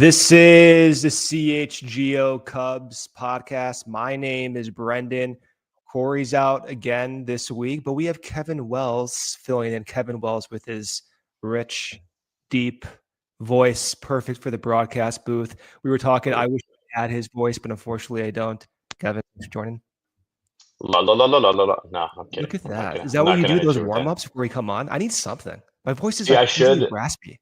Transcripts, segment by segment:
This is the CHGO Cubs Podcast. My name is Brendan. Corey's out again this week, but we have Kevin Wells filling in. Kevin Wells with his rich, deep voice, perfect for the broadcast booth. We were talking, I wish I had his voice, but unfortunately I don't. Kevin, thanks for joining. La la la la la la. No, I'm kidding. Look at that. Is that what you do, those warm-ups before you come on? I need something. My voice is really raspy.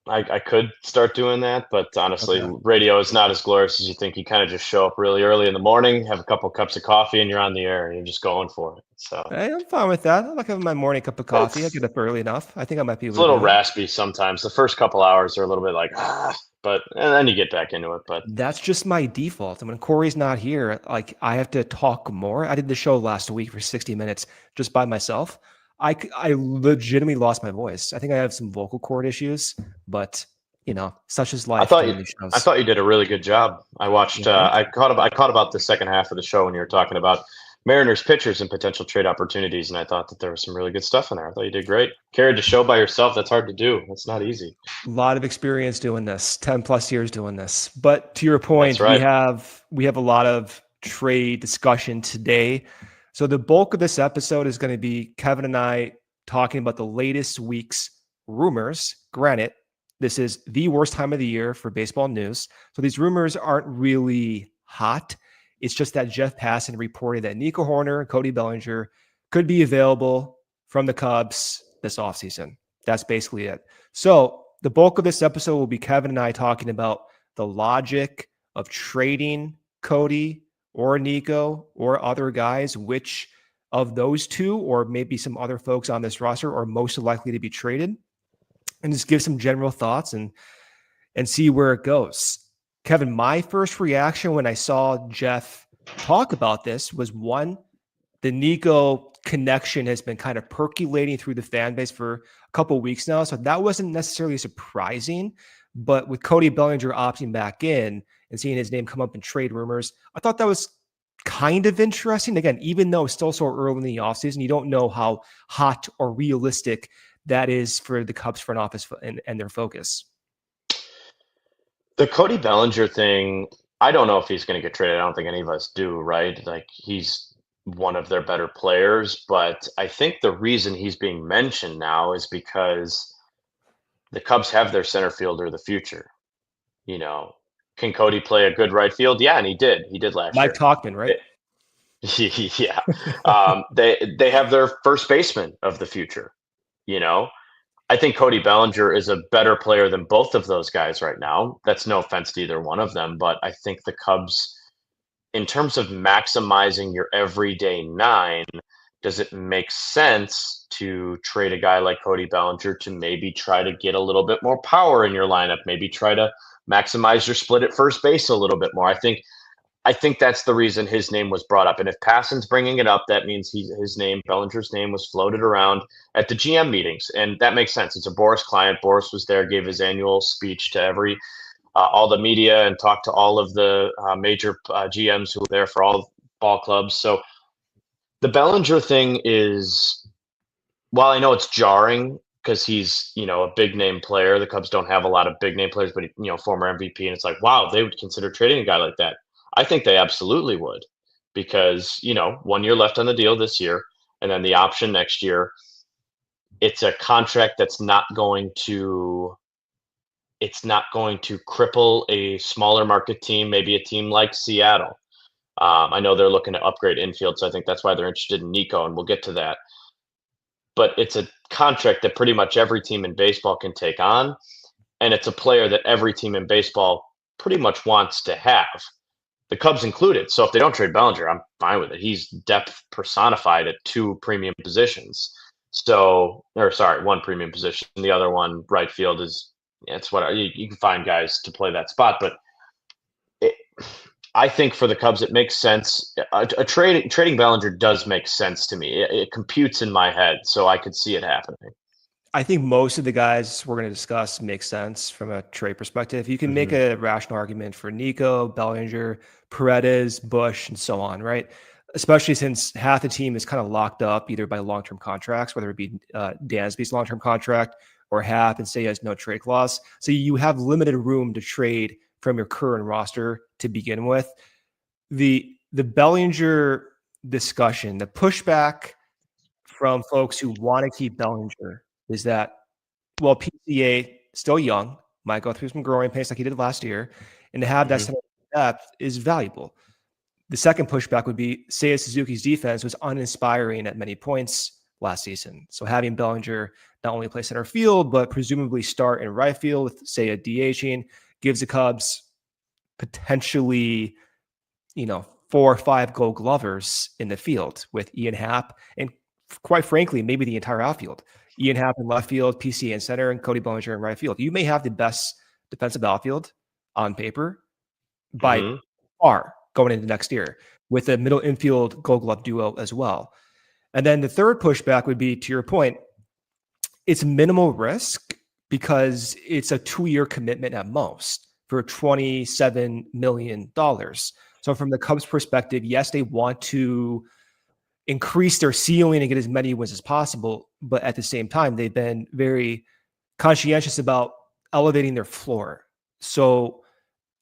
I could start doing that, but honestly, radio is not as glorious as you think. You kind of just show up really early in the morning, have a couple of cups of coffee, and you're on the air, and you're just going for it. So hey, I'm fine with that. I like having my morning cup of coffee. I get up early enough. I think I might be a little raspy sometimes. The first couple hours are a little bit like, and then you get back into it. But that's just my default. And when Corey's not here, like I have to talk more. I did the show last week for 60 minutes just by myself. I legitimately lost my voice. I think I have some vocal cord issues, but such is life. I thought you did a really good job. I watched. I caught about the second half of the show when you were talking about Mariners pitchers and potential trade opportunities, and I thought that there was some really good stuff in there. I thought you did great. Carried the show by yourself. That's hard to do. That's not easy. A lot of experience doing this. 10+ years doing this. But to your point, we have a lot of trade discussion today. So the bulk of this episode is going to be Kevin and I talking about the latest week's rumors. Granted, this is the worst time of the year for baseball news. So these rumors aren't really hot. It's just that Jeff Passan reported that Nico Hoerner and Cody Bellinger could be available from the Cubs this offseason. That's basically it. So the bulk of this episode will be Kevin and I talking about the logic of trading Cody or Nico or other guys, which of those two or maybe some other folks on this roster are most likely to be traded, and just give some general thoughts and see where it goes. Kevin, my first reaction when I saw Jeff talk about this was, one, the Nico connection has been kind of percolating through the fan base for a couple of weeks now, so that wasn't necessarily surprising. But with Cody Bellinger opting back in and seeing his name come up in trade rumors, I thought that was kind of interesting. Again, even though it's still so early in the offseason, you don't know how hot or realistic that is for the Cubs front office and their focus. The Cody Bellinger thing, I don't know if he's going to get traded. I don't think any of us do, right? Like, he's one of their better players, but I think the reason he's being mentioned now is because the Cubs have their center fielder of the future. Can Cody play a good right field? Yeah, and he did. He did last year. Mike Tauchman, right? Yeah. They have their first baseman of the future. I think Cody Bellinger is a better player than both of those guys right now. That's no offense to either one of them, but I think the Cubs, in terms of maximizing your everyday nine, does it make sense to trade a guy like Cody Bellinger to maybe try to get a little bit more power in your lineup, maybe try to maximize your split at first base a little bit more? I think that's the reason his name was brought up. And if Passan's bringing it up, that means Bellinger's name was floated around at the GM meetings. And that makes sense. It's a Boras client. Boras was there, gave his annual speech to all the media and talked to all of the major GMs who were there for all ball clubs. So the Bellinger thing is, while I know it's jarring because he's, a big name player, the Cubs don't have a lot of big name players, but former MVP. And it's like, wow, they would consider trading a guy like that. I think they absolutely would, because, 1 year left on the deal this year, and then the option next year. It's a contract that's not going to cripple a smaller market team, maybe a team like Seattle. I know they're looking to upgrade infield, so I think that's why they're interested in Nico, and we'll get to that. But it's a contract that pretty much every team in baseball can take on, and it's a player that every team in baseball pretty much wants to have, the Cubs included. So if they don't trade Bellinger, I'm fine with it. He's depth personified at two premium positions. One premium position. The other one, right field, it's what you can find guys to play that spot. But I think for the Cubs, it makes sense. Trading Bellinger does make sense to me. It computes in my head, so I could see it happening. I think most of the guys we're going to discuss make sense from a trade perspective. You can make a rational argument for Nico, Bellinger, Paredes, Bush, and so on, right? Especially since half the team is kind of locked up either by long-term contracts, whether it be Dansby's long-term contract or Happ and say has no trade clause. So you have limited room to trade from your current roster to begin with. The Bellinger discussion, the pushback from folks who want to keep Bellinger is that, well, PCA still young, might go through some growing pains like he did last year, and to have that center depth is valuable. The second pushback would be Seiya Suzuki's defense was uninspiring at many points last season. So having Bellinger not only play center field, but presumably start in right field with Seiya DHing gives the Cubs potentially, 4 or 5 Gold Glovers in the field with Ian Happ and, quite frankly, maybe the entire outfield. Ian Happ in left field, PCA in center, and Cody Bellinger in right field. You may have the best defensive outfield on paper by far going into next year with a middle infield Gold Glove duo as well. And then the third pushback would be, to your point, it's minimal risk because it's a 2-year commitment at most for $27 million. So from the Cubs' perspective, yes, they want to increase their ceiling and get as many wins as possible, but at the same time, they've been very conscientious about elevating their floor. So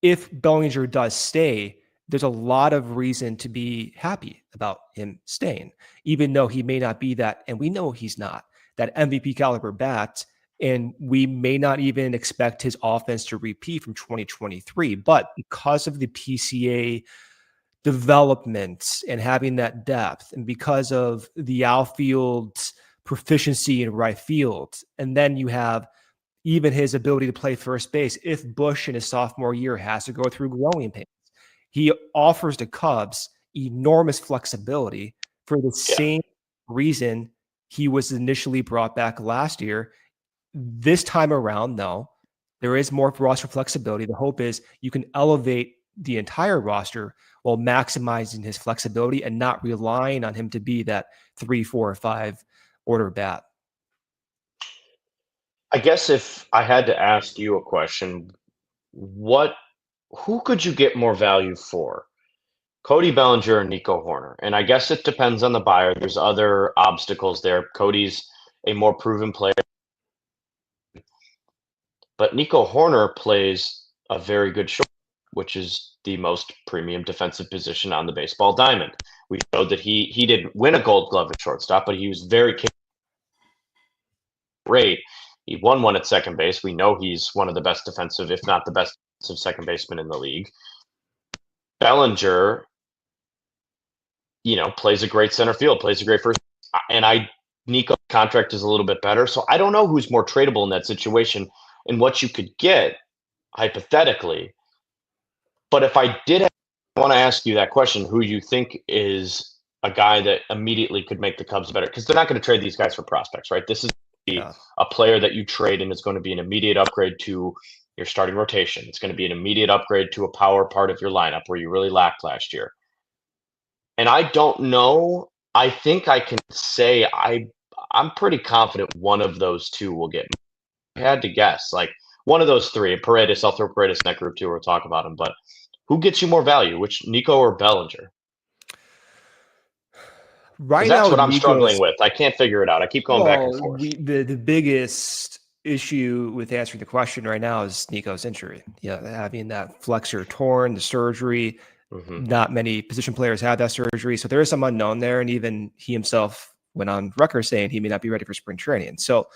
if Bellinger does stay, there's a lot of reason to be happy about him staying, even though he may not be that, and we know he's not, that MVP caliber bat, and we may not even expect his offense to repeat from 2023. But because of the PCA development and having that depth, and because of the outfield proficiency in right field, and then you have even his ability to play first base if Bush in his sophomore year has to go through growing pains. He offers the Cubs enormous flexibility for the same reason he was initially brought back last year. This time around, though, there is more roster flexibility. The hope is you can elevate the entire roster while maximizing his flexibility and not relying on him to be that 3, 4, or 5 order bat. I guess if I had to ask you a question, who could you get more value for? Cody Bellinger and Nico Hoerner. And I guess it depends on the buyer. There's other obstacles there. Cody's a more proven player. But Nico Hoerner plays a very good short, which is the most premium defensive position on the baseball diamond. We showed that he didn't win a Gold Glove at shortstop, but he was very great. He won one at second base. We know he's one of the best defensive, if not the best defensive second baseman in the league. Bellinger, plays a great center field, plays a great first. And Nico's contract is a little bit better. So I don't know who's more tradable in that situation and what you could get hypothetically. But if I want to ask you that question, who you think is a guy that immediately could make the Cubs better? Because they're not going to trade these guys for prospects, right? This is a player that you trade and it's going to be an immediate upgrade to your starting rotation. It's going to be an immediate upgrade to a power part of your lineup where you really lacked last year. And I don't know. I think I can say I'm pretty confident one of those two will get. I had to guess, like one of those three. Paredes, I'll throw Paredes in that group too. We'll talk about him. But who gets you more value? Which, Nico or Bellinger? Right now, that's what I'm struggling with. I can't figure it out. I keep going back and forth. The biggest issue with answering the question right now is Nico's injury. Having that flexor torn, the surgery. Not many position players have that surgery. So there is some unknown there. And even he himself went on record saying he may not be ready for spring training. So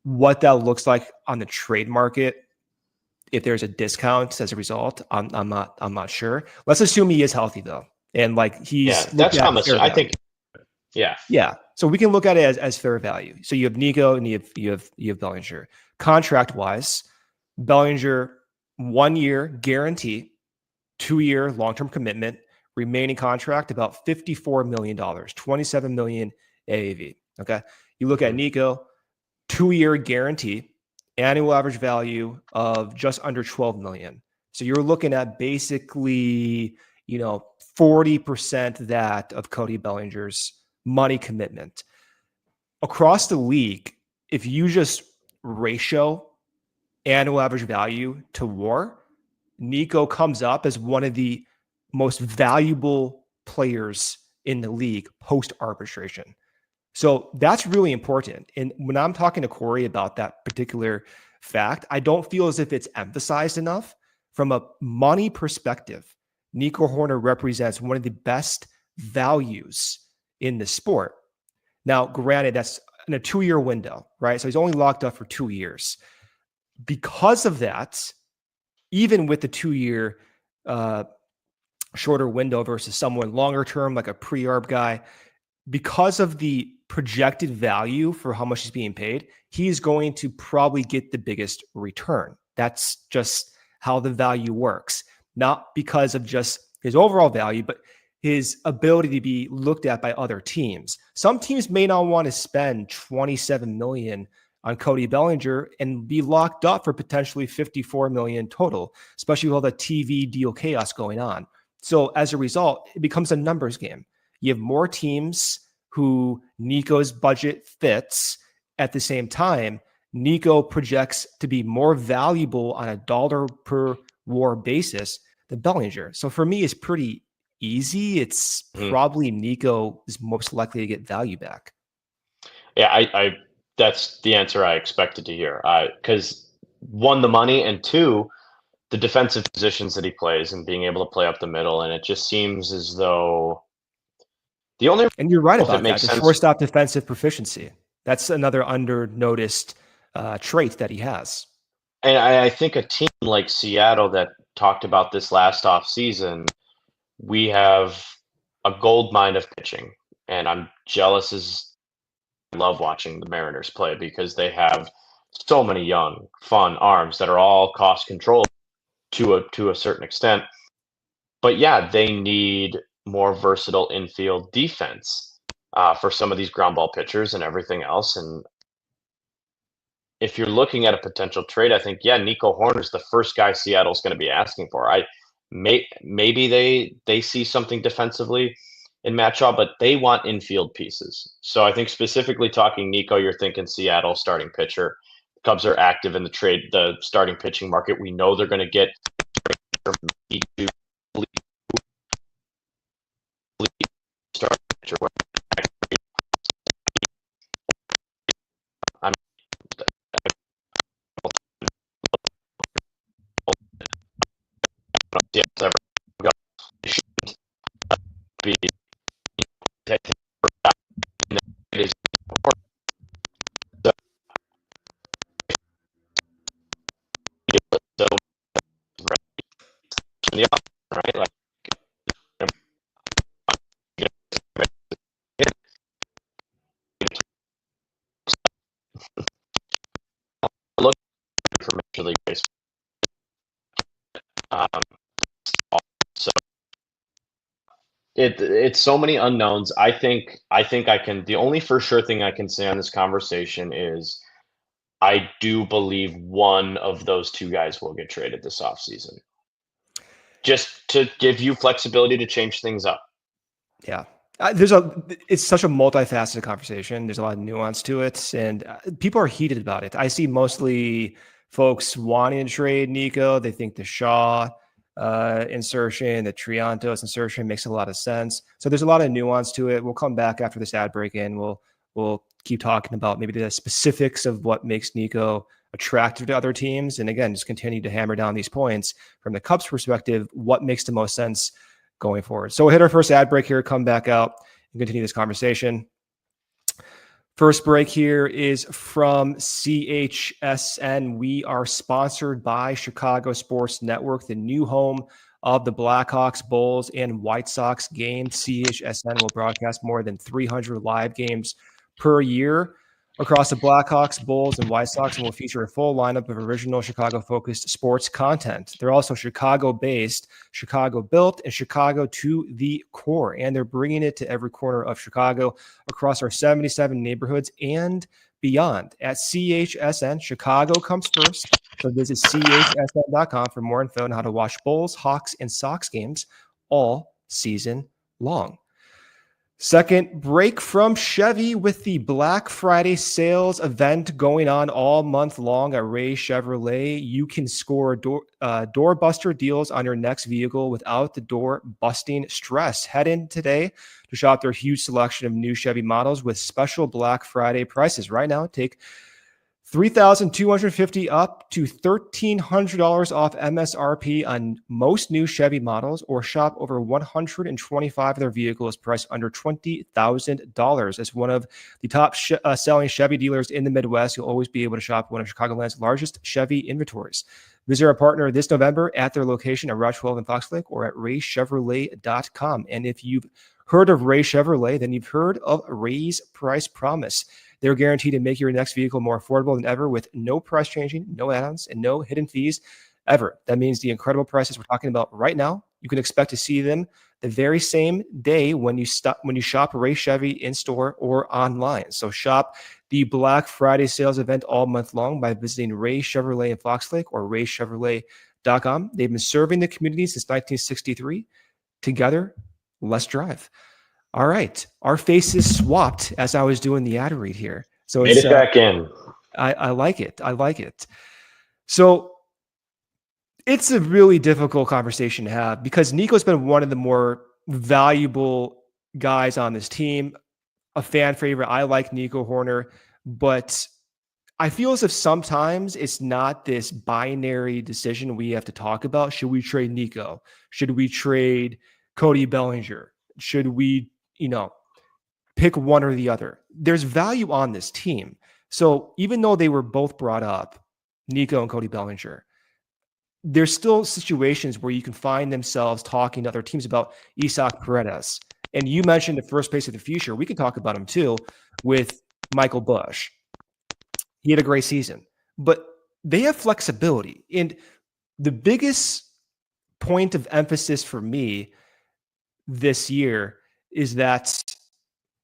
what that looks like on the trade market, if there's a discount as a result, I'm not sure. Let's assume he is healthy though. And like that's promising. I think. Yeah. So we can look at it as fair value. So you have Nico and you have Bellinger. Contract wise, Bellinger 1 year guarantee, 2-year long-term commitment, remaining contract about $54 million, $27 million AAV. Okay. You look at Nico, 2-year guarantee, annual average value of just under $12 million. So you're looking at basically, 40% that of Cody Bellinger's money commitment. Across the league, if you just ratio annual average value to WAR, Nico comes up as one of the most valuable players in the league post arbitration. So that's really important. And when I'm talking to Corey about that particular fact, I don't feel as if it's emphasized enough. From a money perspective, Nico Hoerner represents one of the best values in the sport. Now, granted, that's in a 2-year window, right? So he's only locked up for 2 years. Because of that, even with the 2-year shorter window versus someone longer term, like a pre-arb guy, because of the projected value for how much he's being paid, he's going to probably get the biggest return. That's just how the value works, not because of just his overall value, but his ability to be looked at by other teams. Some teams may not want to spend $27 million on Cody Bellinger and be locked up for potentially $54 million total, especially with all the TV deal chaos going on. So as a result, it becomes a numbers game. You have more teams who Nico's budget fits. At the same time, Nico projects to be more valuable on a dollar per WAR basis than Bellinger. So for me, it's pretty easy. It's probably Nico is most likely to get value back. Yeah, I that's the answer I expected to hear. Because one, the money, and two, the defensive positions that he plays and being able to play up the middle. And it just seems as though and you're right about that. The shortstop defensive proficiency. That's another under-noticed trait that he has. And I think a team like Seattle that talked about this last offseason, we have a gold mine of pitching. And I'm jealous as I love watching the Mariners play because they have so many young, fun arms that are all cost controlled to a certain extent. But yeah, they need more versatile infield defense for some of these ground ball pitchers and everything else. And if you're looking at a potential trade, I think, yeah, Nico Hoerner is the first guy Seattle's going to be asking for. Maybe they see something defensively in Matchaw, but they want infield pieces. So I think specifically talking Nico, you're thinking Seattle starting pitcher. Cubs are active in the starting pitching market. We know they're going to get starting pitcher. So it's so many unknowns. I think I can. The only for sure thing I can say on this conversation is I do believe one of those two guys will get traded this offseason, just to give you flexibility to change things up. Yeah. It's such a multifaceted conversation. There's a lot of nuance to it, and people are heated about it. I see mostly folks wanting to trade Nico. They think the Shaw insertion, the Triantos insertion makes a lot of sense. So there's a lot of nuance to it. We'll come back after this ad break and we'll keep talking about maybe the specifics of what makes Nico attractive to other teams. And again, just continue to hammer down these points from the Cubs perspective, what makes the most sense going forward. So we'll hit our first ad break here, come back out and continue this conversation. First break here is from CHSN. We are sponsored by Chicago Sports Network, the new home of the Blackhawks, Bulls, and White Sox games. CHSN will broadcast more than 300 live games per year across the Blackhawks, Bulls, and White Sox, and will feature a full lineup of original Chicago-focused sports content. They're also Chicago-based, Chicago-built, and Chicago to the core, and they're bringing it to every corner of Chicago across our 77 neighborhoods and beyond. At CHSN, Chicago comes first, so visit chsn.com for more info on how to watch Bulls, Hawks, and Sox games all season long. Second, break from Chevy with the Black Friday sales event going on all month long at Ray Chevrolet. You can score doorbuster deals on your next vehicle without the door busting stress. Head in today to shop their huge selection of new Chevy models with special Black Friday prices. Right now, take $3,250 up to $1,300 off MSRP on most new Chevy models, or shop over 125 of their vehicles priced under $20,000. As one of the top selling Chevy dealers in the Midwest, you'll always be able to shop one of Chicagoland's largest Chevy inventories. Visit our partner this November at their location at Route 12 in Fox Lake or at raychevrolet.com. And if you've heard of Ray Chevrolet, then you've heard of Ray's Price Promise. They're guaranteed to make your next vehicle more affordable than ever with no price changing, no add-ons, and no hidden fees ever. That means the incredible prices we're talking about right now, you can expect to see them the very same day when you shop Ray Chevy in store or online. So shop the Black Friday sales event all month long by visiting Ray Chevrolet in Fox Lake or raychevrolet.com. They've been serving the community since 1963. Together, let's drive. All right. Our faces swapped as I was doing the ad read here. So made it back in. I like it. I like it. So it's a really difficult conversation to have because Nico's been one of the more valuable guys on this team, a fan favorite. I like Nico Hoerner, but I feel as if sometimes it's not this binary decision we have to talk about. Should we trade Nico? Should we trade Cody Bellinger? Should we, pick one or the other? There's value on this team. So even though they were both brought up, Nico and Cody Bellinger, there's still situations where you can find themselves talking to other teams about Isaac Paredes. And you mentioned the first base of the future. We can talk about him too with Michael Busch. He had a great season, but they have flexibility. And the biggest point of emphasis for me this year is that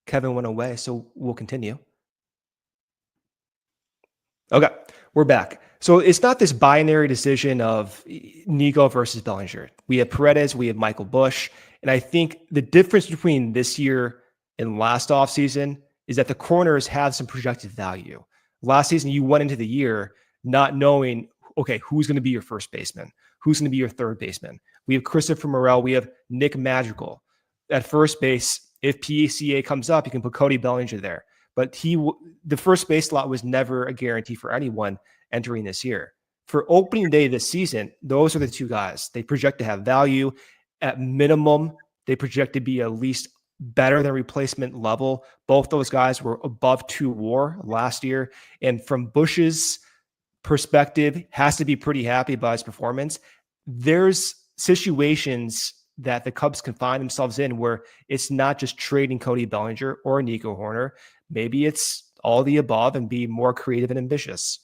Kevin went away, so we'll continue. Okay, we're back. So it's not this binary decision of Nico versus Bellinger. We have Paredes, we have Michael Busch, and I think the difference between this year and last offseason is that the corners have some projected value. Last season, you went into the year not knowing, okay, who's going to be your first baseman? Who's going to be your third baseman? We have Christopher Morel. We have Nick Madrigal. At first base, if PCA comes up, you can put Cody Bellinger there. But the first base slot was never a guarantee for anyone entering this year. For opening day this season, those are the two guys. They project to have value. At minimum, they project to be at least better than replacement level. Both those guys were above 2 WAR last year. And from Busch's perspective, has to be pretty happy about his performance. There's situations that the Cubs can find themselves in where it's not just trading Cody Bellinger or Nico Hoerner. Maybe it's all the above and be more creative and ambitious.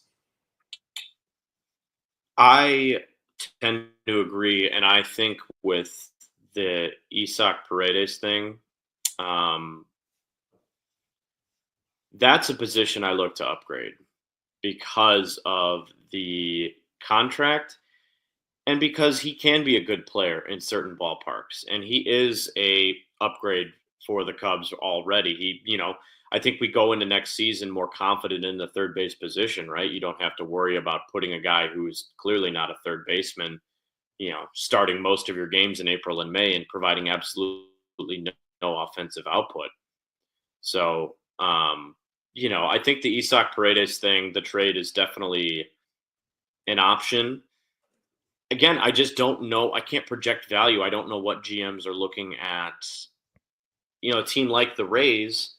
I tend to agree. And I think with the Isaac Paredes thing, that's a position I look to upgrade because of the contract and because he can be a good player in certain ballparks. And he is a upgrade for the Cubs already. I think we go into next season more confident in the third base position, right? You don't have to worry about putting a guy who's clearly not a third baseman, starting most of your games in April and May and providing absolutely no offensive output. So, I think the Isaac Paredes thing, the trade is definitely an option. Again, I just don't know. I can't project value. I don't know what GMs are looking at. A team like the Rays,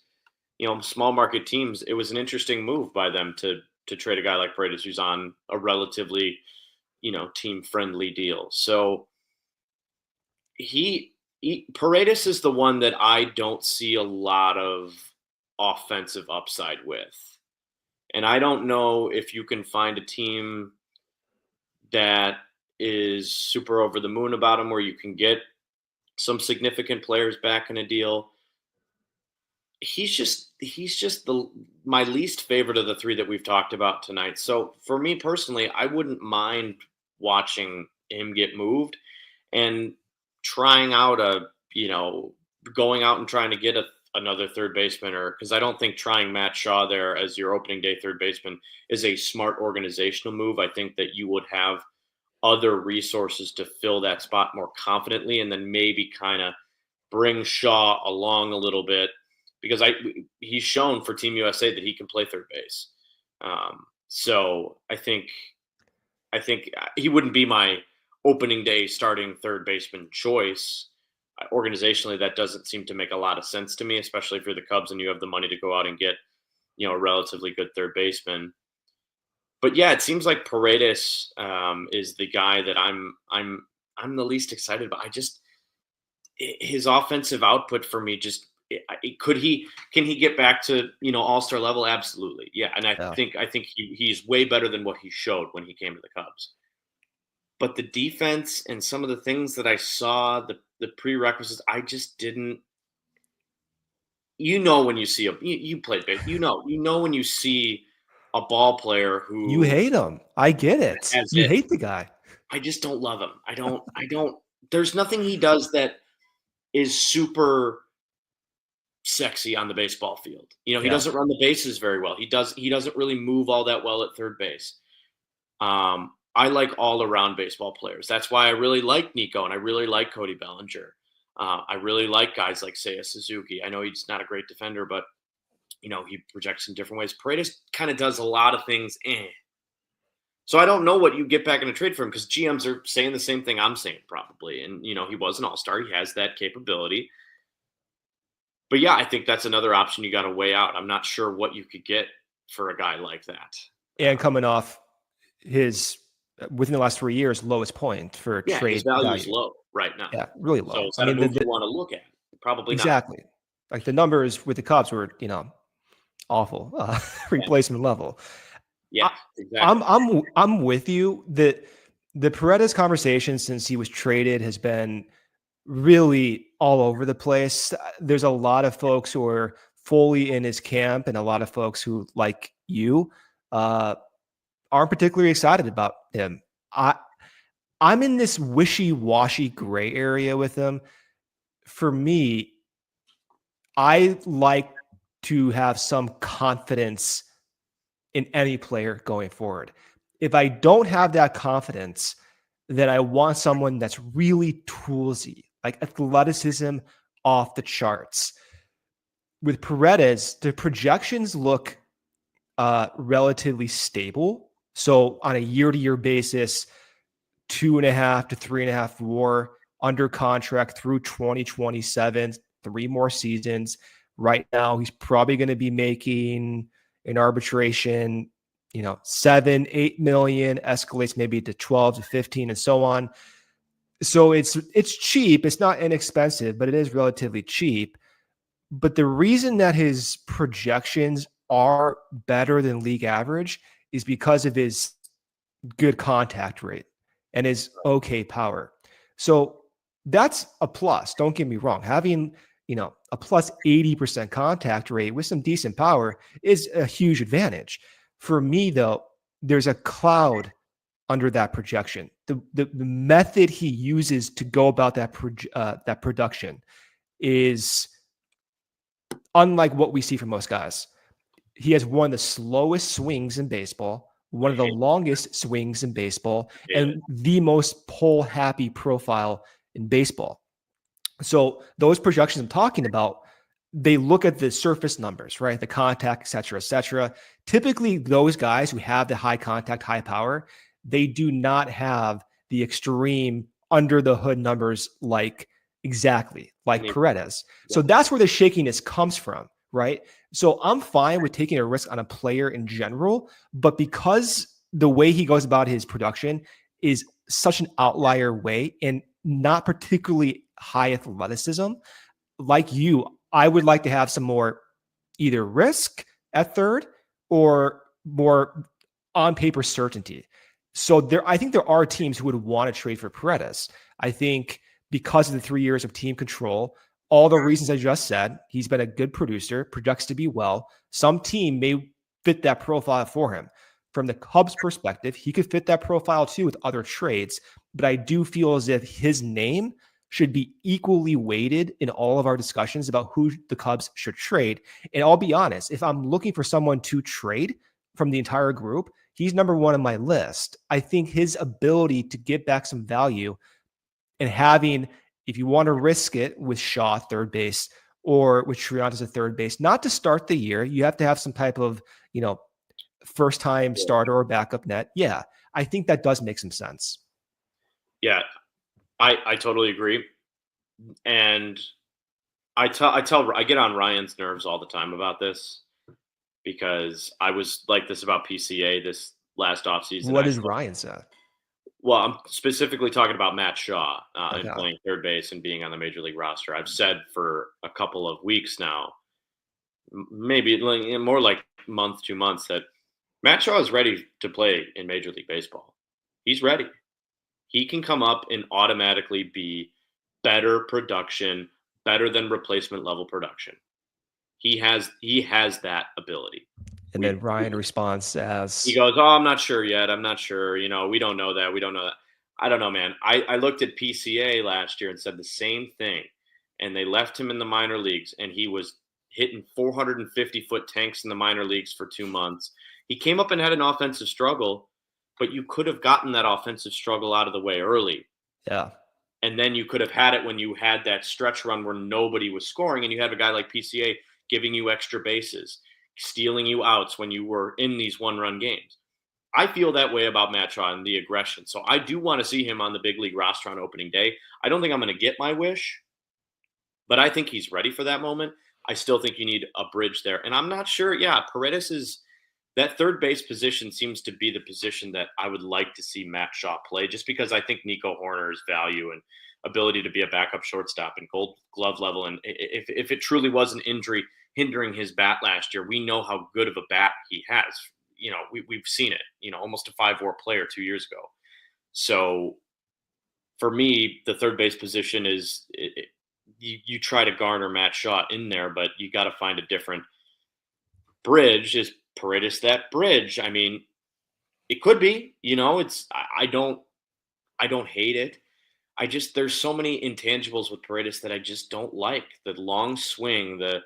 small market teams, it was an interesting move by them to trade a guy like Paredes who's on a relatively, team friendly deal. So Paredes is the one that I don't see a lot of offensive upside with. And I don't know if you can find a team that is super over the moon about him where you can get some significant players back in a deal. He's just my least favorite of the three that we've talked about tonight. So for me personally, I wouldn't mind watching him get moved and trying out going out and trying to get another third baseman, or because I don't think trying Matt Shaw there as your opening day third baseman is a smart organizational move. I think that you would have other resources to fill that spot more confidently, and then maybe kind of bring Shaw along a little bit, because he's shown for Team USA that he can play third base. So I think he wouldn't be my opening day starting third baseman choice. Organizationally, that doesn't seem to make a lot of sense to me, especially if you're the Cubs and you have the money to go out and get, a relatively good third baseman. But yeah, it seems like Paredes is the guy that I'm the least excited about. His offensive output for me can he get back to all-star level? Absolutely, yeah. And I think he's way better than what he showed when he came to the Cubs. But the defense and some of the things that I saw, the prerequisites, I just didn't. When you see you played baseball, when you see a ball player who you hate him. I get it. You hate the guy. I just don't love him. I don't. There's nothing he does that is super sexy on the baseball field. He doesn't run the bases very well. He doesn't really move all that well at third base. I like all around baseball players. That's why I really like Nico and I really like Cody Bellinger. I really like guys like Seiya Suzuki. I know he's not a great defender, but he projects in different ways. Paredes kind of does a lot of things. So I don't know what you get back in a trade for him, because GMs are saying the same thing I'm saying probably. And, he was an all-star. He has that capability. But yeah, I think that's another option you got to weigh out. I'm not sure what you could get for a guy like that. And coming off his, within the last 3 years, lowest point for trade his value is low right now. Yeah, really low. So is that a move you want to look at? Probably not. Exactly. Like the numbers with the Cubs were, awful, replacement level. Yeah, exactly. I'm with you that the Paredes conversation since he was traded has been really all over the place. There's a lot of folks who are fully in his camp and a lot of folks who, like you, aren't particularly excited about him. I'm in this wishy-washy gray area with him. For me, I like to have some confidence in any player going forward. If I don't have that confidence, then I want someone that's really toolsy, like athleticism off the charts. With Paredes, the projections look relatively stable. So on a year-to-year basis, 2.5 to 3.5 WAR, under contract through 2027, 3 more seasons. Right now, he's probably going to be making an arbitration, 7-8 million, escalates maybe to 12 to 15 and so on. So it's cheap. It's not inexpensive, but it is relatively cheap. But the reason that his projections are better than league average is because of his good contact rate and his okay power. So that's a plus. Don't get me wrong. Having, a plus 80% contact rate with some decent power is a huge advantage. For me, though, there's a cloud under that projection. The method he uses to go about that production is unlike what we see from most guys. He has one of the slowest swings in baseball, one of the longest swings in baseball, and the most pull-happy profile in baseball. So those projections I'm talking about, they look at the surface numbers, right? The contact, et cetera, et cetera. Typically, those guys who have the high contact, high power, they do not have the extreme under the hood numbers like Paredes. So that's where the shakiness comes from, right? So I'm fine with taking a risk on a player in general, but because the way he goes about his production is such an outlier way and not particularly high athleticism, like you, I would like to have some more either risk at third or more on paper certainty. So I think there are teams who would want to trade for Paredes. I think because of the 3 years of team control, all the reasons I just said, he's been a good producer, projects to be well. Some team may fit that profile for him. From the Cubs' perspective, he could fit that profile too with other trades. But I do feel as if his name should be equally weighted in all of our discussions about who the Cubs should trade. And I'll be honest, if I'm looking for someone to trade from the entire group, he's number one on my list. I think his ability to get back some value and having, if you want to risk it with Shaw third base or with Triantos at third base, not to start the year, you have to have some type of, first time starter or backup net. Yeah. I think that does make some sense. Yeah, I totally agree. And I get on Ryan's nerves all the time about this because I was like this about PCA this last offseason. What does Ryan say? Well, I'm specifically talking about Matt Shaw and playing third base and being on the major league roster. I've said for a couple of weeks now, maybe more like month, 2 months, that Matt Shaw is ready to play in Major League Baseball. He's ready. He can come up and automatically be better production, better than replacement level production. He has that ability. And then Ryan responds as he goes, "Oh, I'm not sure yet. I'm not sure. We don't know that. We don't know that." I don't know, man. I looked at PCA last year and said the same thing, and they left him in the minor leagues, and he was hitting 450-foot tanks in the minor leagues for 2 months. He came up and had an offensive struggle, but you could have gotten that offensive struggle out of the way early. Yeah. And then you could have had it when you had that stretch run where nobody was scoring, and you have a guy like PCA giving you extra bases, stealing you outs when you were in these one-run games. I feel that way about Matt Shaw and the aggression. So I do want to see him on the big league roster on opening day. I don't think I'm going to get my wish, but I think he's ready for that moment. I still think you need a bridge there. And I'm not sure. Yeah, Paredes is – that third base position seems to be the position that I would like to see Matt Shaw play, just because I think Nico Hoerner's value and ability to be a backup shortstop and Gold Glove level. And if it truly was an injury hindering his bat last year, we know how good of a bat he has. We've seen it, almost a 5-WAR player 2 years ago. So for me, the third base position is you try to garner Matt Shaw in there, but you got to find a different bridge. Is Paredes that bridge? I mean, it could be, I don't hate it. There's so many intangibles with Paredes that I just don't like. The long swing, the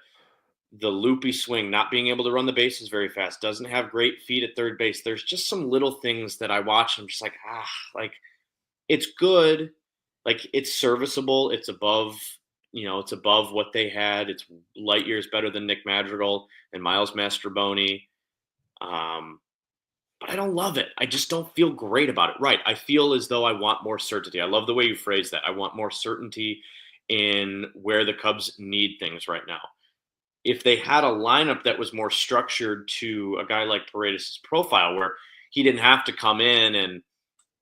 loopy swing, not being able to run the bases very fast, doesn't have great feet at third base. There's just some little things that I watch and I'm just like, it's good. Like, it's serviceable. It's above, it's above what they had. It's light years better than Nick Madrigal and Miles Mastrobuoni. But I don't love it. I just don't feel great about it. Right. I feel as though I want more certainty. I love the way you phrase that. I want more certainty in where the Cubs need things right now. If they had a lineup that was more structured to a guy like Paredes' profile, where he didn't have to come in and,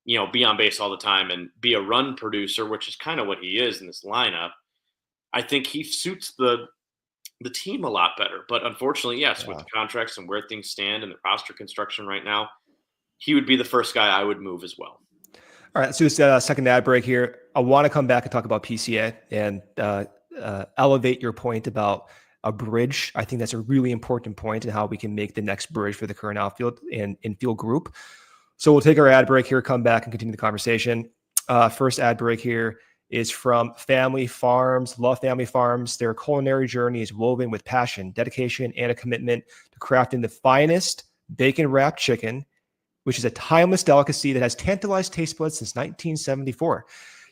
be on base all the time and be a run producer, which is kind of what he is in this lineup, I think he suits the team a lot better. But unfortunately, yes, with the contracts and where things stand and the roster construction right now, he would be the first guy I would move as well. All right, let's do this second ad break here. I want to come back and talk about PCA and elevate your point about a bridge. I think that's a really important point in how we can make the next bridge for the current outfield and infield group. So we'll take our ad break here, come back and continue the conversation. First ad break here is from Family Farms. Love Family Farms. Their culinary journey is woven with passion, dedication, and a commitment to crafting the finest bacon-wrapped chicken, which is a timeless delicacy that has tantalized taste buds since 1974.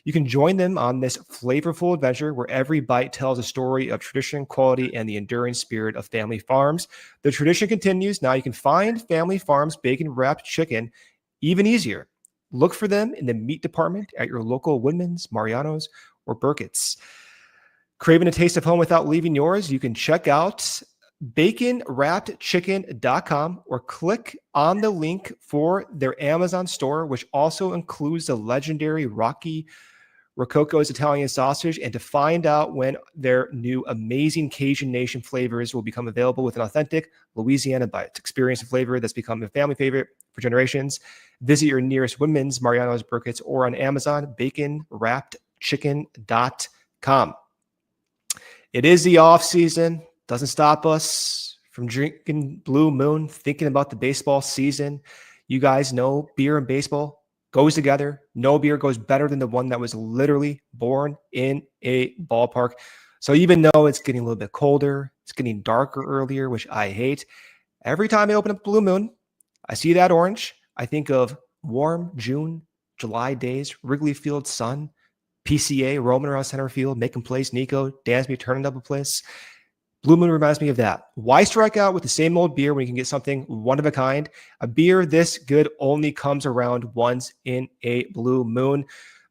You can join them on this flavorful adventure where every bite tells a story of tradition, quality, and the enduring spirit of Family Farms. The tradition continues. Now you can find Family Farms bacon-wrapped chicken even easier. Look for them in the meat department at your local Woodman's, Mariano's, or Burkett's. Craving a taste of home without leaving yours? You can check out baconwrappedchicken.com or click on the link for their Amazon store, which also includes the legendary Rocky Rococo's Italian sausage, and to find out when their new amazing Cajun Nation flavors will become available with an authentic Louisiana bite. Experience a flavor that's become a family favorite for generations. Visit your nearest Woodman's, Mariano's, Burkett's, or on Amazon, baconwrappedchicken.com. It is the off season. Doesn't stop us from drinking Blue Moon, thinking about the baseball season. You guys know beer and baseball goes together. No beer goes better than the one that was literally born in a ballpark. So even though it's getting a little bit colder, it's getting darker earlier, which I hate. Every time I open up Blue Moon, I see that orange. I think of warm June, July days, Wrigley Field sun, PCA roaming around center field, making plays. Nico, Dansby turning up a place. Blue Moon reminds me of that. Why strike out with the same old beer when you can get something one of a kind? A beer this good only comes around once in a blue moon.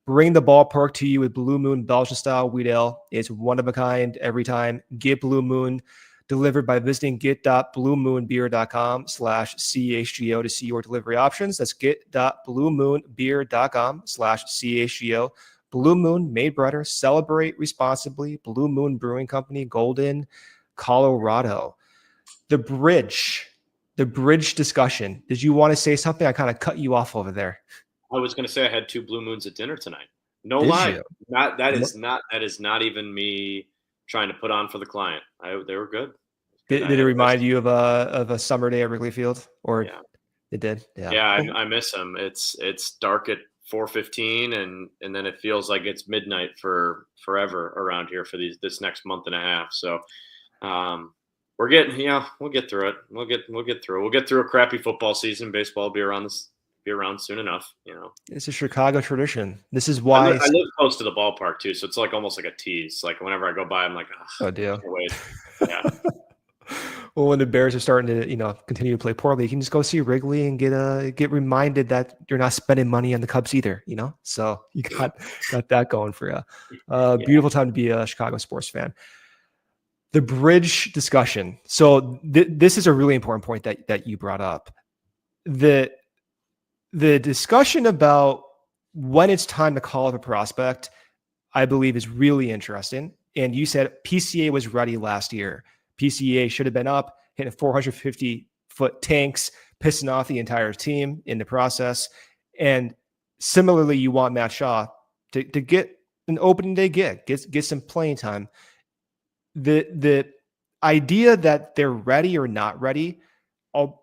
Bring the ballpark to you with Blue Moon Belgian style wheat ale. It's one of a kind every time. Get Blue Moon delivered by visiting get.bluemoonbeer.com/CHGO to see your delivery options. That's get.bluemoonbeer.com/CHGO. Blue Moon, made brighter. Celebrate responsibly. Blue Moon Brewing Company, Golden, Colorado. The bridge discussion. Did you want to say something? I kind of cut you off over there. I was going to say I had 2 Blue Moons at dinner tonight. No lie. That is not even me trying to put on for the client. They were good. Did it remind you of a summer day at Wrigley Field? Or yeah. It did? Yeah, I miss them. It's dark at 4:15 and then it feels like it's midnight for forever around here for this next month and a half. So we're getting, we'll get through it. We'll get through it. We'll get through a crappy football season. Baseball will be around soon enough, It's a Chicago tradition. This is why I live close to the ballpark too, so it's like almost like a tease. Like whenever I go by, I'm like, oh dear. Wait. Yeah. Well, when the Bears are starting to, continue to play poorly, you can just go see Wrigley and get reminded that you're not spending money on the Cubs either, So you got that going for you. Beautiful time to be a Chicago sports fan. The bridge discussion. So this is a really important point that you brought up. The discussion about when it's time to call up a prospect, I believe, is really interesting. And you said PCA was ready last year. PCA should have been up, hitting 450-foot tanks, pissing off the entire team in the process. And similarly, you want Matt Shaw to get an opening day gig, get some playing time. The idea that they're ready or not ready, to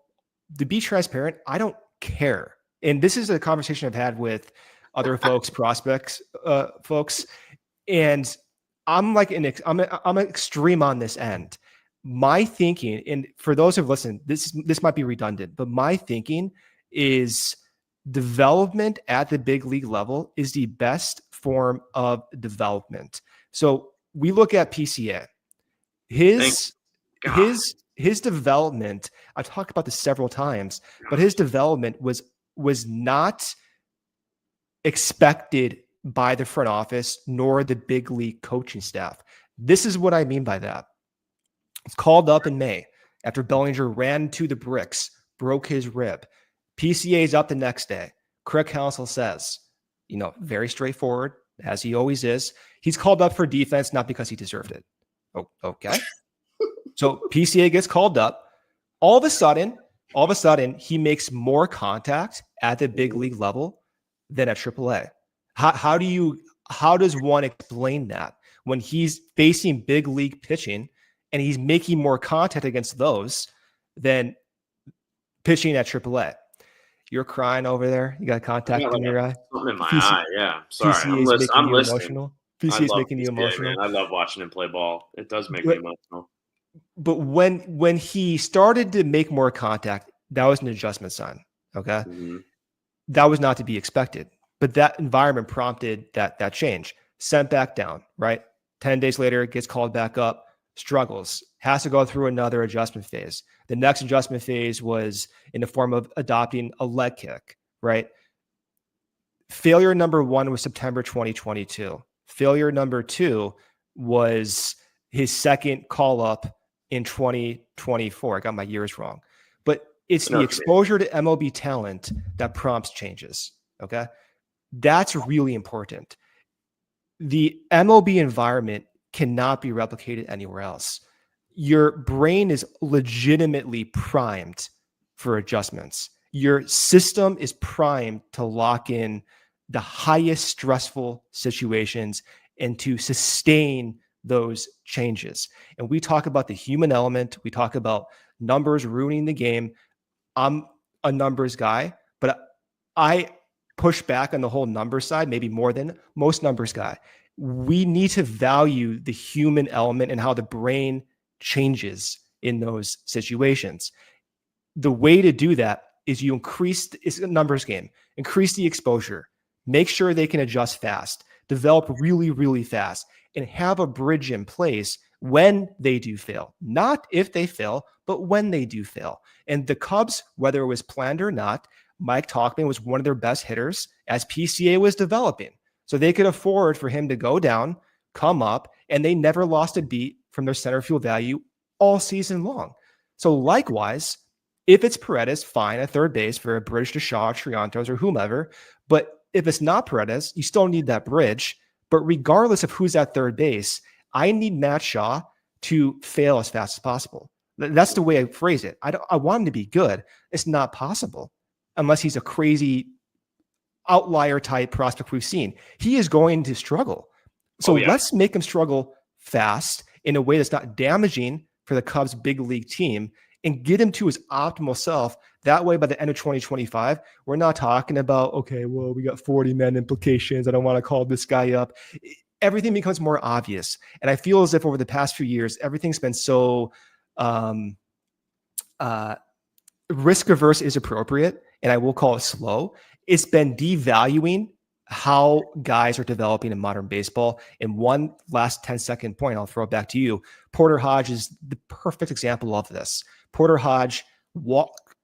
be transparent, I don't care. And this is a conversation I've had with other folks, prospects, folks, and I'm like I'm extreme on this end. My thinking, and for those who've listened, this might be redundant, but my thinking is development at the big league level is the best form of development. So we look at PCA. His development, I've talked about this several times, but his development was not expected by the front office nor the big league coaching staff. This is what I mean by that. It's called up in May after Bellinger ran to the bricks, broke his rib. PCA is up the next day. Craig Counsell says, very straightforward, as he always is. He's called up for defense, not because he deserved it. Oh, okay. So PCA gets called up. All of a sudden, he makes more contact at the big league level than at AAA. How does one explain that when he's facing big league pitching and he's making more contact against those than pitching at AAA? You're crying over there. You got contact in your eye. Something in my eye. Yeah. Sorry. I'm listening. Emotional. PCA's making you emotional. Man. I love watching him play ball. It does make me emotional. But when he started to make more contact, that was an adjustment sign. Okay. Mm-hmm. That was not to be expected. But that environment prompted that change. Sent back down, right? 10 days later, gets called back up, struggles, has to go through another adjustment phase. The next adjustment phase was in the form of adopting a leg kick, right? Failure number 1 was September 2022. Failure number 2 was his second call up in 2024. I got my years wrong. But it's the exposure to MLB talent that prompts changes, okay? That's really important. The MLB environment cannot be replicated anywhere else. Your brain is legitimately primed for adjustments. Your system is primed to lock in the highest stressful situations and to sustain those changes. And we talk about the human element. We talk about numbers ruining the game. I'm a numbers guy, but I push back on the whole number side, maybe more than most numbers guy. We need to value the human element and how the brain changes in those situations. The way to do that is you it's a numbers game, increase the exposure, make sure they can adjust fast, develop really, really fast, and have a bridge in place when they do fail. Not if they fail, but when they do fail. And the Cubs, whether it was planned or not, Mike Tauchman was one of their best hitters as PCA was developing. So they could afford for him to go down, come up, and they never lost a beat from their center field value all season long. So likewise, if it's Paredes, fine at third base for a bridge to Shaw, Triantos, or whomever. But if it's not Paredes, you still need that bridge. But regardless of who's at third base, I need Matt Shaw to fail as fast as possible. That's the way I phrase it. I want him to be good. It's not possible unless he's a crazy outlier type prospect we've seen. He is going to struggle. So let's make him struggle fast in a way that's not damaging for the Cubs big league team and get him to his optimal self. That way, by the end of 2025, we're not talking about, okay, well, we got 40-man implications. I don't want to call this guy up. Everything becomes more obvious. And I feel as if over the past few years, everything's been so risk averse is appropriate, and I will call it slow. It's been devaluing how guys are developing in modern baseball. And one last 10-second point, I'll throw it back to you. Porter Hodge is the perfect example of this. Porter Hodge walked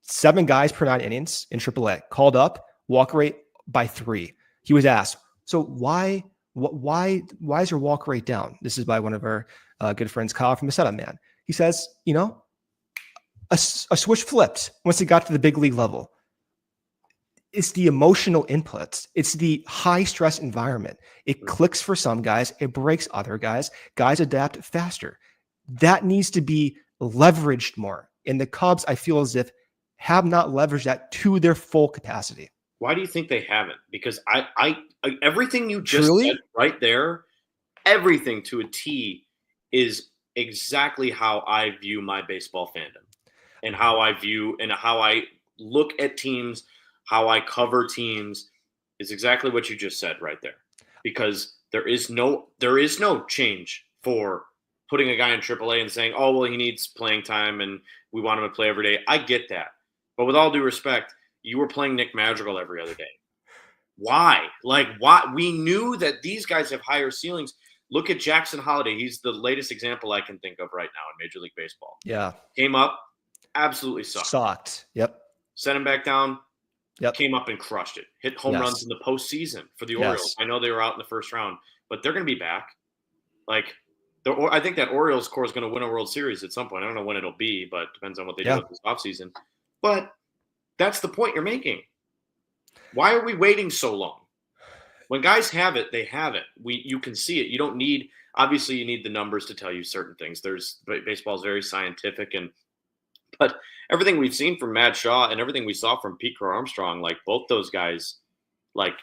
7 guys per 9 innings in AAA, called up, walk rate by 3. He was asked, so why is your walk rate down? This is by one of our good friends, Kyle from the Setup Man. He says, a switch flipped once it got to the big league level. It's the emotional inputs. It's the high stress environment. It clicks for some guys. It breaks other guys. Guys adapt faster. That needs to be leveraged more. And the Cubs, I feel as if, have not leveraged that to their full capacity. Why do you think they haven't? Because I everything you just said right there, everything to a T is exactly how I view my baseball fandom and how I view and how I look at teams, how I cover teams is exactly what you just said right there. Because there is no change for putting a guy in AAA and saying, oh, well, he needs playing time and we want him to play every day. I get that. But with all due respect, you were playing Nick Madrigal every other day. Why? Why? We knew that these guys have higher ceilings. Look at Jackson Holliday. He's the latest example I can think of right now in Major League Baseball. Yeah. Came up, absolutely sucked. Yep. Sent him back down. Yep. Came up and crushed it. Hit home runs in the postseason for the Orioles. I know they were out in the first round, but they're going to be back. I think that Orioles core is going to win a World Series at some point. I don't know when it'll be, but it depends on what they do with this offseason. But that's the point you're making. Why are we waiting so long? When guys have it, they have it. You can see it. You don't need – obviously you need the numbers to tell you certain things. Baseball is very scientific. But everything we've seen from Matt Shaw and everything we saw from Pete Crow-Armstrong, both those guys,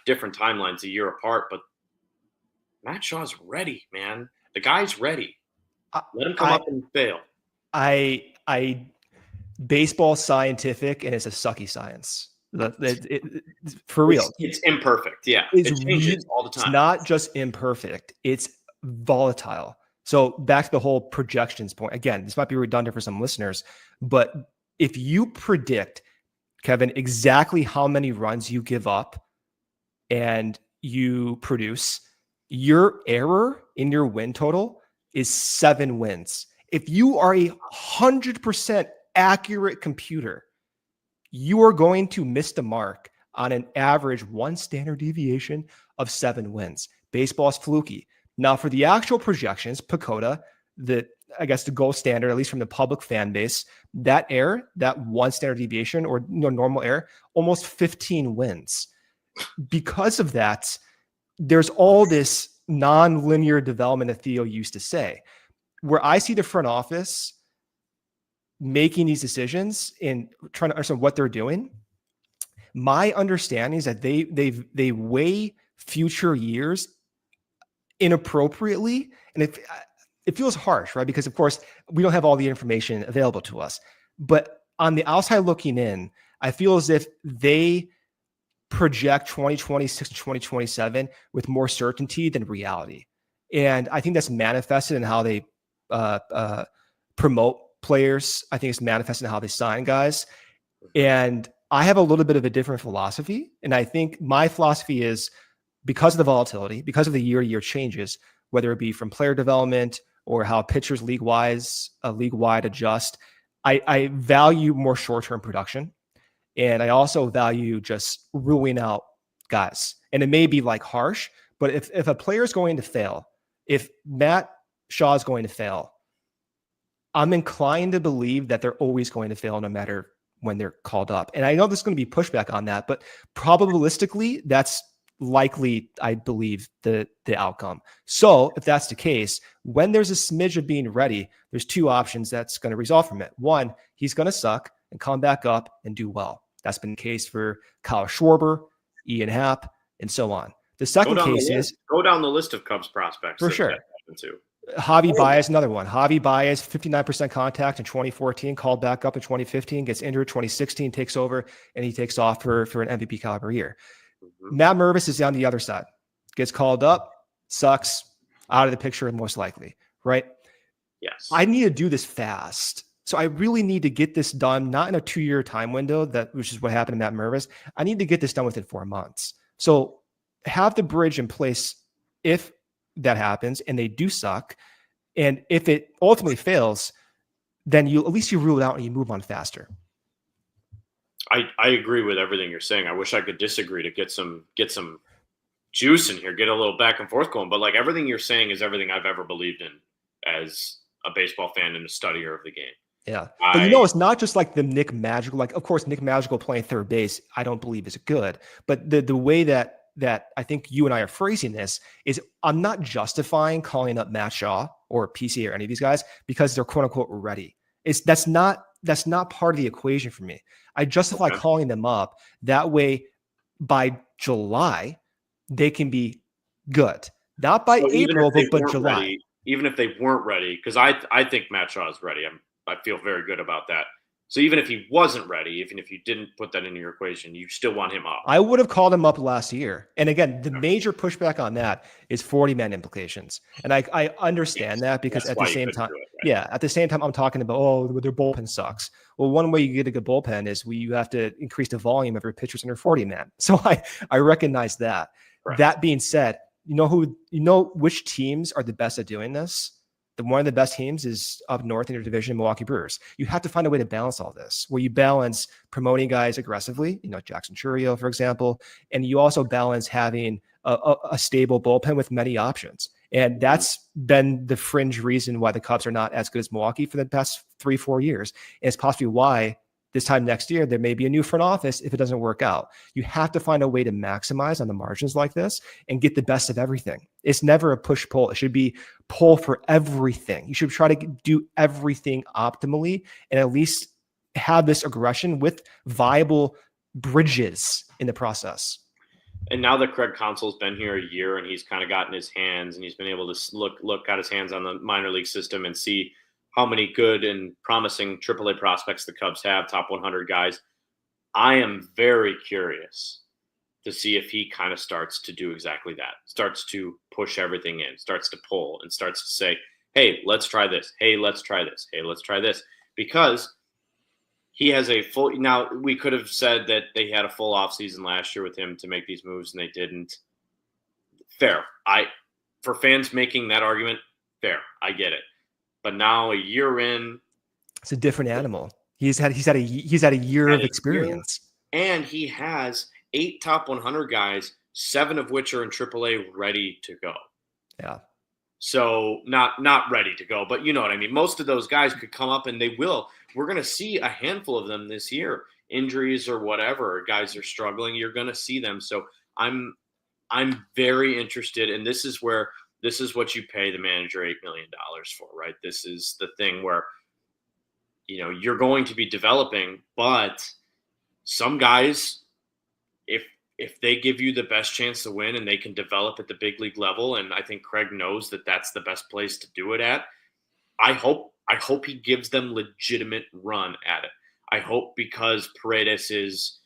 different timelines a year apart. But Matt Shaw's ready, man. The guy's ready. Let him come up and fail. Baseball scientific, and it's a sucky science. For real. It's imperfect. Yeah. It changes all the time. It's not just imperfect. It's volatile. So back to the whole projections point. Again, this might be redundant for some listeners, but if you predict, Kevin, exactly how many runs you give up and you produce, your error in your win total is 7 wins. If you are 100% accurate computer, you are going to miss the mark on an average 1 standard deviation of 7 wins. Baseball's fluky. Now, for the actual projections, PECOTA, the gold standard, at least from the public fan base, that error, that 1 standard deviation or normal error, almost 15 wins. Because of that, there's all this non-linear development that Theo used to say, where I see the front office making these decisions and trying to understand what they're doing. My understanding is that they weigh future years inappropriately. And it feels harsh, right? Because of course we don't have all the information available to us, but on the outside looking in, I feel as if they project 2026 to 2027 with more certainty than reality. And I think that's manifested in how they promote players. I think it's manifested in how they sign guys. And I have a little bit of a different philosophy. And I think my philosophy is, because of the volatility, because of the year-to-year changes, whether it be from player development or how pitchers league-wide adjust, I value more short-term production. And I also value just ruling out guys. And it may be like harsh, but if a player is going to fail, if Matt Shaw is going to fail, I'm inclined to believe that they're always going to fail no matter when they're called up. And I know there's going to be pushback on that, but probabilistically, that's likely, I believe, the outcome. So if that's the case, when there's a smidge of being ready, there's two options that's going to result from it. One, he's going to suck and come back up and do well. That's been the case for Kyle Schwarber, Ian Happ, and so on. The second case is go down the list of Cubs prospects. For sure. Javi Baez, another one. Javi Baez, 59% contact in 2014, called back up in 2015, gets injured, 2016 takes over, and he takes off for an MVP caliber year. Mm-hmm. Matt Mervis is on the other side. Gets called up, sucks, out of the picture most likely, right? Yes. I need to do this fast. So I really need to get this done, not in a 2-year time window, which is what happened to Matt Mervis. I need to get this done within 4 months. So have the bridge in place if that happens and they do suck. And if it ultimately fails, then at least you rule it out and you move on faster. I agree with everything you're saying. I wish I could disagree to get some juice in here, get a little back and forth going. But like, everything you're saying is everything I've ever believed in as a baseball fan and a studier of the game. Yeah. But it's not just like the Nick Magical. Like, of course, Nick Magical playing third base, I don't believe is good. But the way that I think you and I are phrasing this is, I'm not justifying calling up Matt Shaw or PC or any of these guys because they're quote unquote ready. That's not part of the equation for me. I justify calling them up. That way, by July, they can be good. Not by April, but July. Ready, even if they weren't ready, because I think Matt Shaw is ready. I feel very good about that. So even if he wasn't ready, even if you didn't put that into your equation, you still want him up. I would have called him up last year. And again, the major pushback on that is 40-man implications. And I understand that because at the same time, at the same time, I'm talking about, their bullpen sucks. Well, one way you get a good bullpen is you have to increase the volume of your pitchers under 40-man. So I recognize that. Right. That being said, you know which teams are the best at doing this? One of the best teams is up north in your division, Milwaukee Brewers. You have to find a way to balance all this, where you balance promoting guys aggressively, Jackson Chourio, for example, and you also balance having a stable bullpen with many options. And that's been the fringe reason why the Cubs are not as good as Milwaukee for the past 3-4 years. And it's possibly why this time next year, there may be a new front office if it doesn't work out. You have to find a way to maximize on the margins like this and get the best of everything. It's never a push-pull. It should be pull for everything. You should try to do everything optimally and at least have this aggression with viable bridges in the process. And now that Craig Counsell's been here a year and he's kind of gotten his hands and he's been able to got his hands on the minor league system and see how many good and promising AAA prospects the Cubs have, top 100 guys, I am very curious to see if he kind of starts to do exactly that, starts to push everything in, starts to pull, and starts to say, hey, let's try this. Hey, let's try this. Hey, let's try this. Because he has a full – now, we could have said that they had a full offseason last year with him to make these moves, and they didn't. Fair. For fans making that argument, fair. I get it. But now a year in, it's a different animal. He's had a year of experience, and he has 8 top 100 guys, 7 of which are in AAA ready to go. Yeah. So not ready to go, but you know what I mean. Most of those guys could come up, and they will. We're going to see a handful of them this year. Injuries or whatever, guys are struggling. You're going to see them. So I'm very interested, and this is what you pay the manager $8 million for, right? This is the thing where, you're going to be developing, but some guys, if they give you the best chance to win and they can develop at the big league level, and I think Craig knows that that's the best place to do it at, I hope he gives them legitimate run at it. I hope, because Paredes is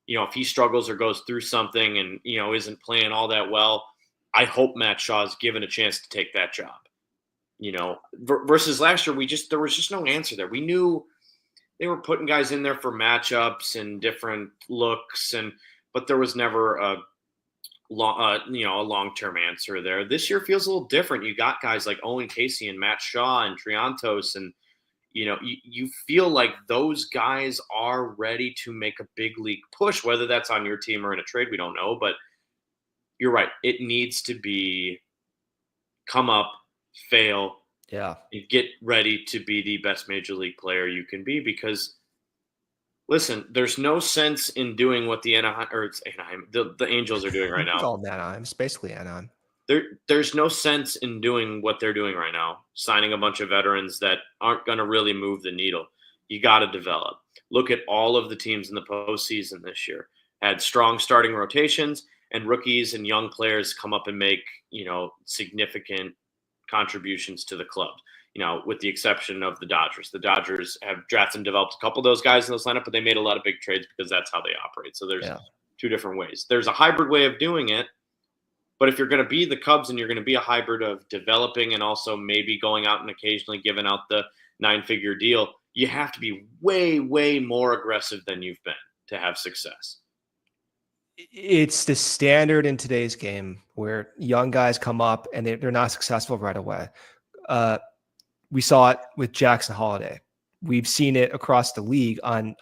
if he struggles or goes through something and, isn't playing all that well, I hope Matt Shaw's given a chance to take that job. Versus last year, there was just no answer there. We knew they were putting guys in there for matchups and different looks, but there was never a long-term answer there. This year feels a little different. You got guys like Owen Casey and Matt Shaw and Triantos, and you feel like those guys are ready to make a big league push, whether that's on your team or in a trade, we don't know. But you're right. It needs to be come up, fail, and get ready to be the best major league player you can be. Because, listen, there's no sense in doing what the Angels are doing right now. It's all Anaheim. It's basically Anaheim. There's no sense in doing what they're doing right now, signing a bunch of veterans that aren't going to really move the needle. You got to develop. Look at all of the teams in the postseason this year. Had strong starting rotations, and rookies and young players come up and make, significant contributions to the club, with the exception of the Dodgers. The Dodgers have drafted and developed a couple of those guys in this lineup, but they made a lot of big trades because that's how they operate. So there's two different ways. There's a hybrid way of doing it. But if you're going to be the Cubs and you're going to be a hybrid of developing and also maybe going out and occasionally giving out the 9-figure deal, you have to be way, way more aggressive than you've been to have success. It's the standard in today's game where young guys come up and they're not successful right away. We saw it with Jackson Holiday. We've seen it across the league on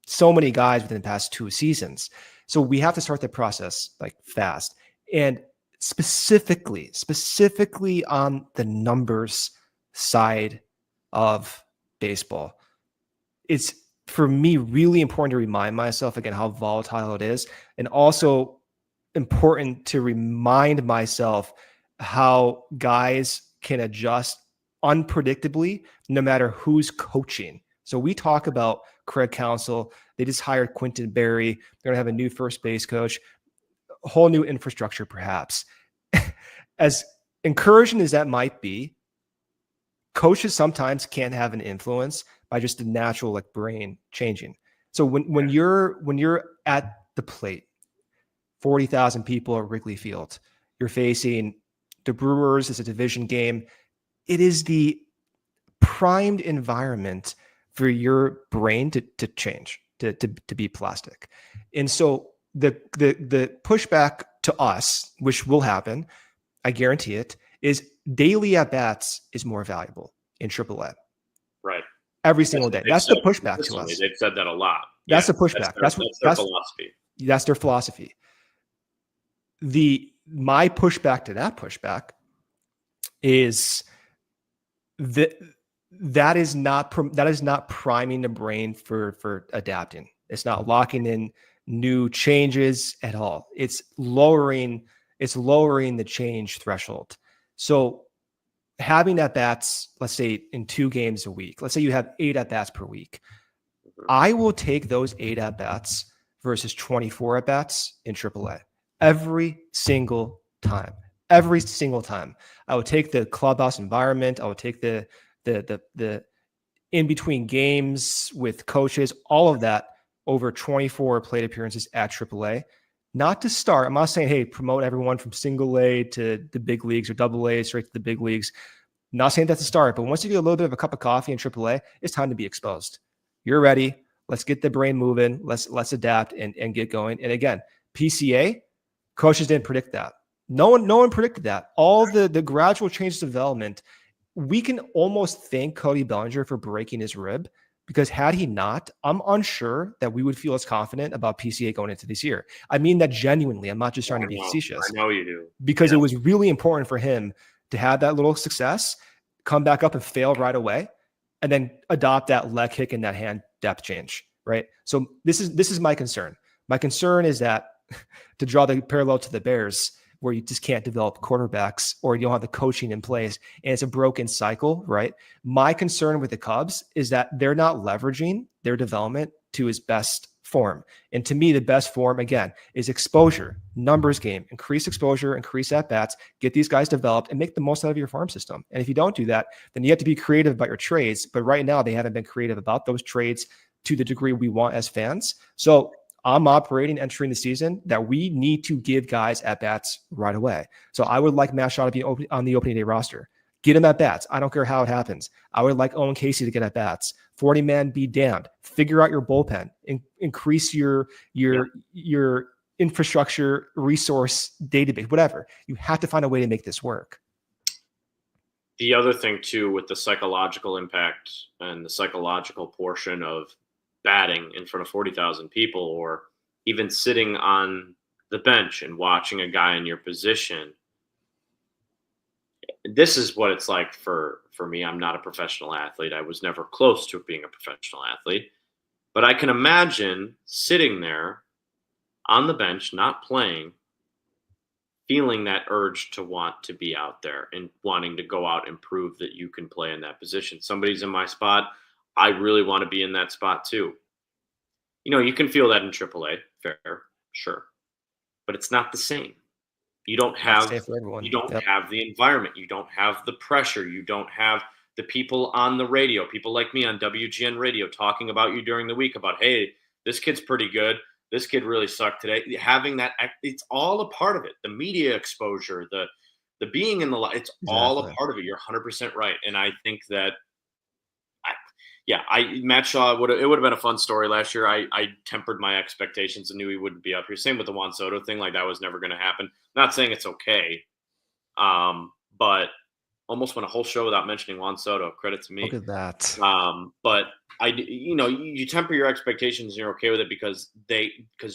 so many guys within the past 2 seasons. So we have to start the process fast. And specifically on the numbers side of baseball, it's, for me, really important to remind myself again how volatile it is, and also important to remind myself how guys can adjust unpredictably no matter who's coaching. So we talk about Craig Counsell. They just hired Quentin Berry. They're going to have a new first base coach, a whole new infrastructure perhaps. As encouraging as that might be, coaches sometimes can't have an influence by just the natural brain changing. So when you're at the plate, 40,000 people at Wrigley Field, you're facing the Brewers. It's a division game. It is the primed environment for your brain to change, to be plastic. And so the pushback to us, which will happen, I guarantee it, is daily at-bats is more valuable in AAA. Right. Every single day. That's the pushback to us. They've said that a lot. That's the pushback. That's their philosophy. That's their philosophy. My pushback to that pushback is that is not priming the brain for adapting. It's not locking in new changes at all. It's lowering the change threshold. So having at-bats, let's say in 2 games a week, let's say you have 8 at-bats per week. I will take those 8 at-bats versus 24 at-bats in AAA every single time. Every single time. I would take the clubhouse environment. I would take the in-between games with coaches, all of that over 24 plate appearances at AAA. Not to start. I'm not saying, hey, promote everyone from single A to the big leagues or double A straight to the big leagues. Not saying that's a start, but once you get a little bit of a cup of coffee in AAA, it's time to be exposed. You're ready. Let's get the brain moving. Let's adapt and get going. And again, PCA, coaches didn't predict that. No one predicted that. All the gradual changes of development, we can almost thank Cody Bellinger for breaking his rib, because had he not, I'm unsure that we would feel as confident about PCA going into this year. I mean that genuinely. I'm not just trying to be facetious. I know you do. Because it was really important for him to have that little success, come back up and fail right away, and then adopt that leg kick and that hand depth change, right? So this is my concern. My concern is that, to draw the parallel to the Bears, where you just can't develop quarterbacks or you don't have the coaching in place and it's a broken cycle, right? My concern with the Cubs is that they're not leveraging their development to his best form. And to me, the best form, again, is exposure, numbers game, increase exposure, increase at-bats, get these guys developed and make the most out of your farm system. And if you don't do that, then you have to be creative about your trades. But right now, they haven't been creative about those trades to the degree we want as fans. So I'm operating entering the season that we need to give guys at bats right away. So I would like Matt Shaw to be on the opening day roster. Get him at bats. I don't care how it happens. I would like Owen Casey to get at bats. 40-man be damned. Figure out your bullpen. Increase your infrastructure, resource, database, whatever. You have to find a way to make this work. The other thing, too, with the psychological impact and the psychological portion of batting in front of 40,000 people, or even sitting on the bench and watching a guy in your position, this is what it's like for me. I'm not a professional athlete. I was never close to being a professional athlete. But I can imagine sitting there on the bench, not playing, feeling that urge to want to be out there and wanting to go out and prove that you can play in that position. Somebody's in my spot. I really want to be in that spot too. You know, you can feel that in AAA, fair, sure. But it's not the same. You don't have have the environment. You don't have the pressure. You don't have the people on the radio, people like me on WGN radio talking about you during the week about, hey, this kid's pretty good. This kid really sucked today. Having that, it's all a part of it. The media exposure, the being in the light, it's all a part of it. You're 100% right. And I think that, Matt Shaw, it would have been a fun story last year. I tempered my expectations and knew he wouldn't be up here. Same with the Juan Soto thing. Like, that was never going to happen. Not saying it's okay. But almost went a whole show without mentioning Juan Soto. Credit to me. Look at that. But you temper your expectations and you're okay with it because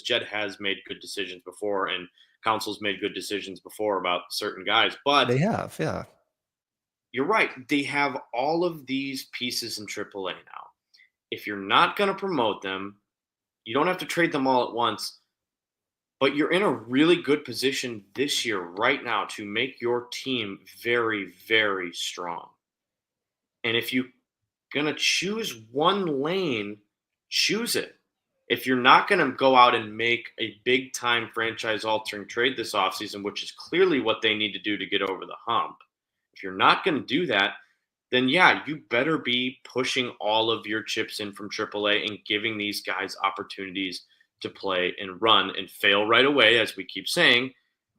Jed has made good decisions before and Council's made good decisions before about certain guys. But they have, yeah. You're right. They have all of these pieces in AAA now. If you're not going to promote them, you don't have to trade them all at once. But you're in a really good position this year right now to make your team very, very strong. And if you're going to choose one lane, choose it. If you're not going to go out and make a big-time franchise-altering trade this offseason, which is clearly what they need to do to get over the hump, if you're not going to do that, then you better be pushing all of your chips in from AAA and giving these guys opportunities to play and run and fail right away, as we keep saying,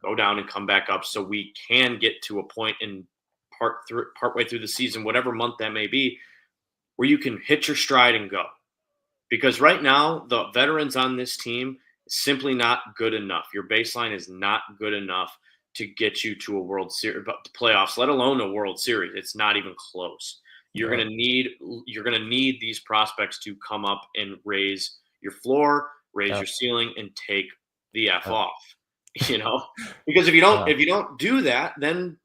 go down and come back up so we can get to a point in partway through the season, whatever month that may be, where you can hit your stride and go. Because right now, the veterans on this team is simply not good enough. Your baseline is not good enough to get you to a World Series playoffs, let alone a World Series. It's not even close. You're going to need these prospects to come up and raise your floor, raise your ceiling, and take the F off. Because if you don't do that, then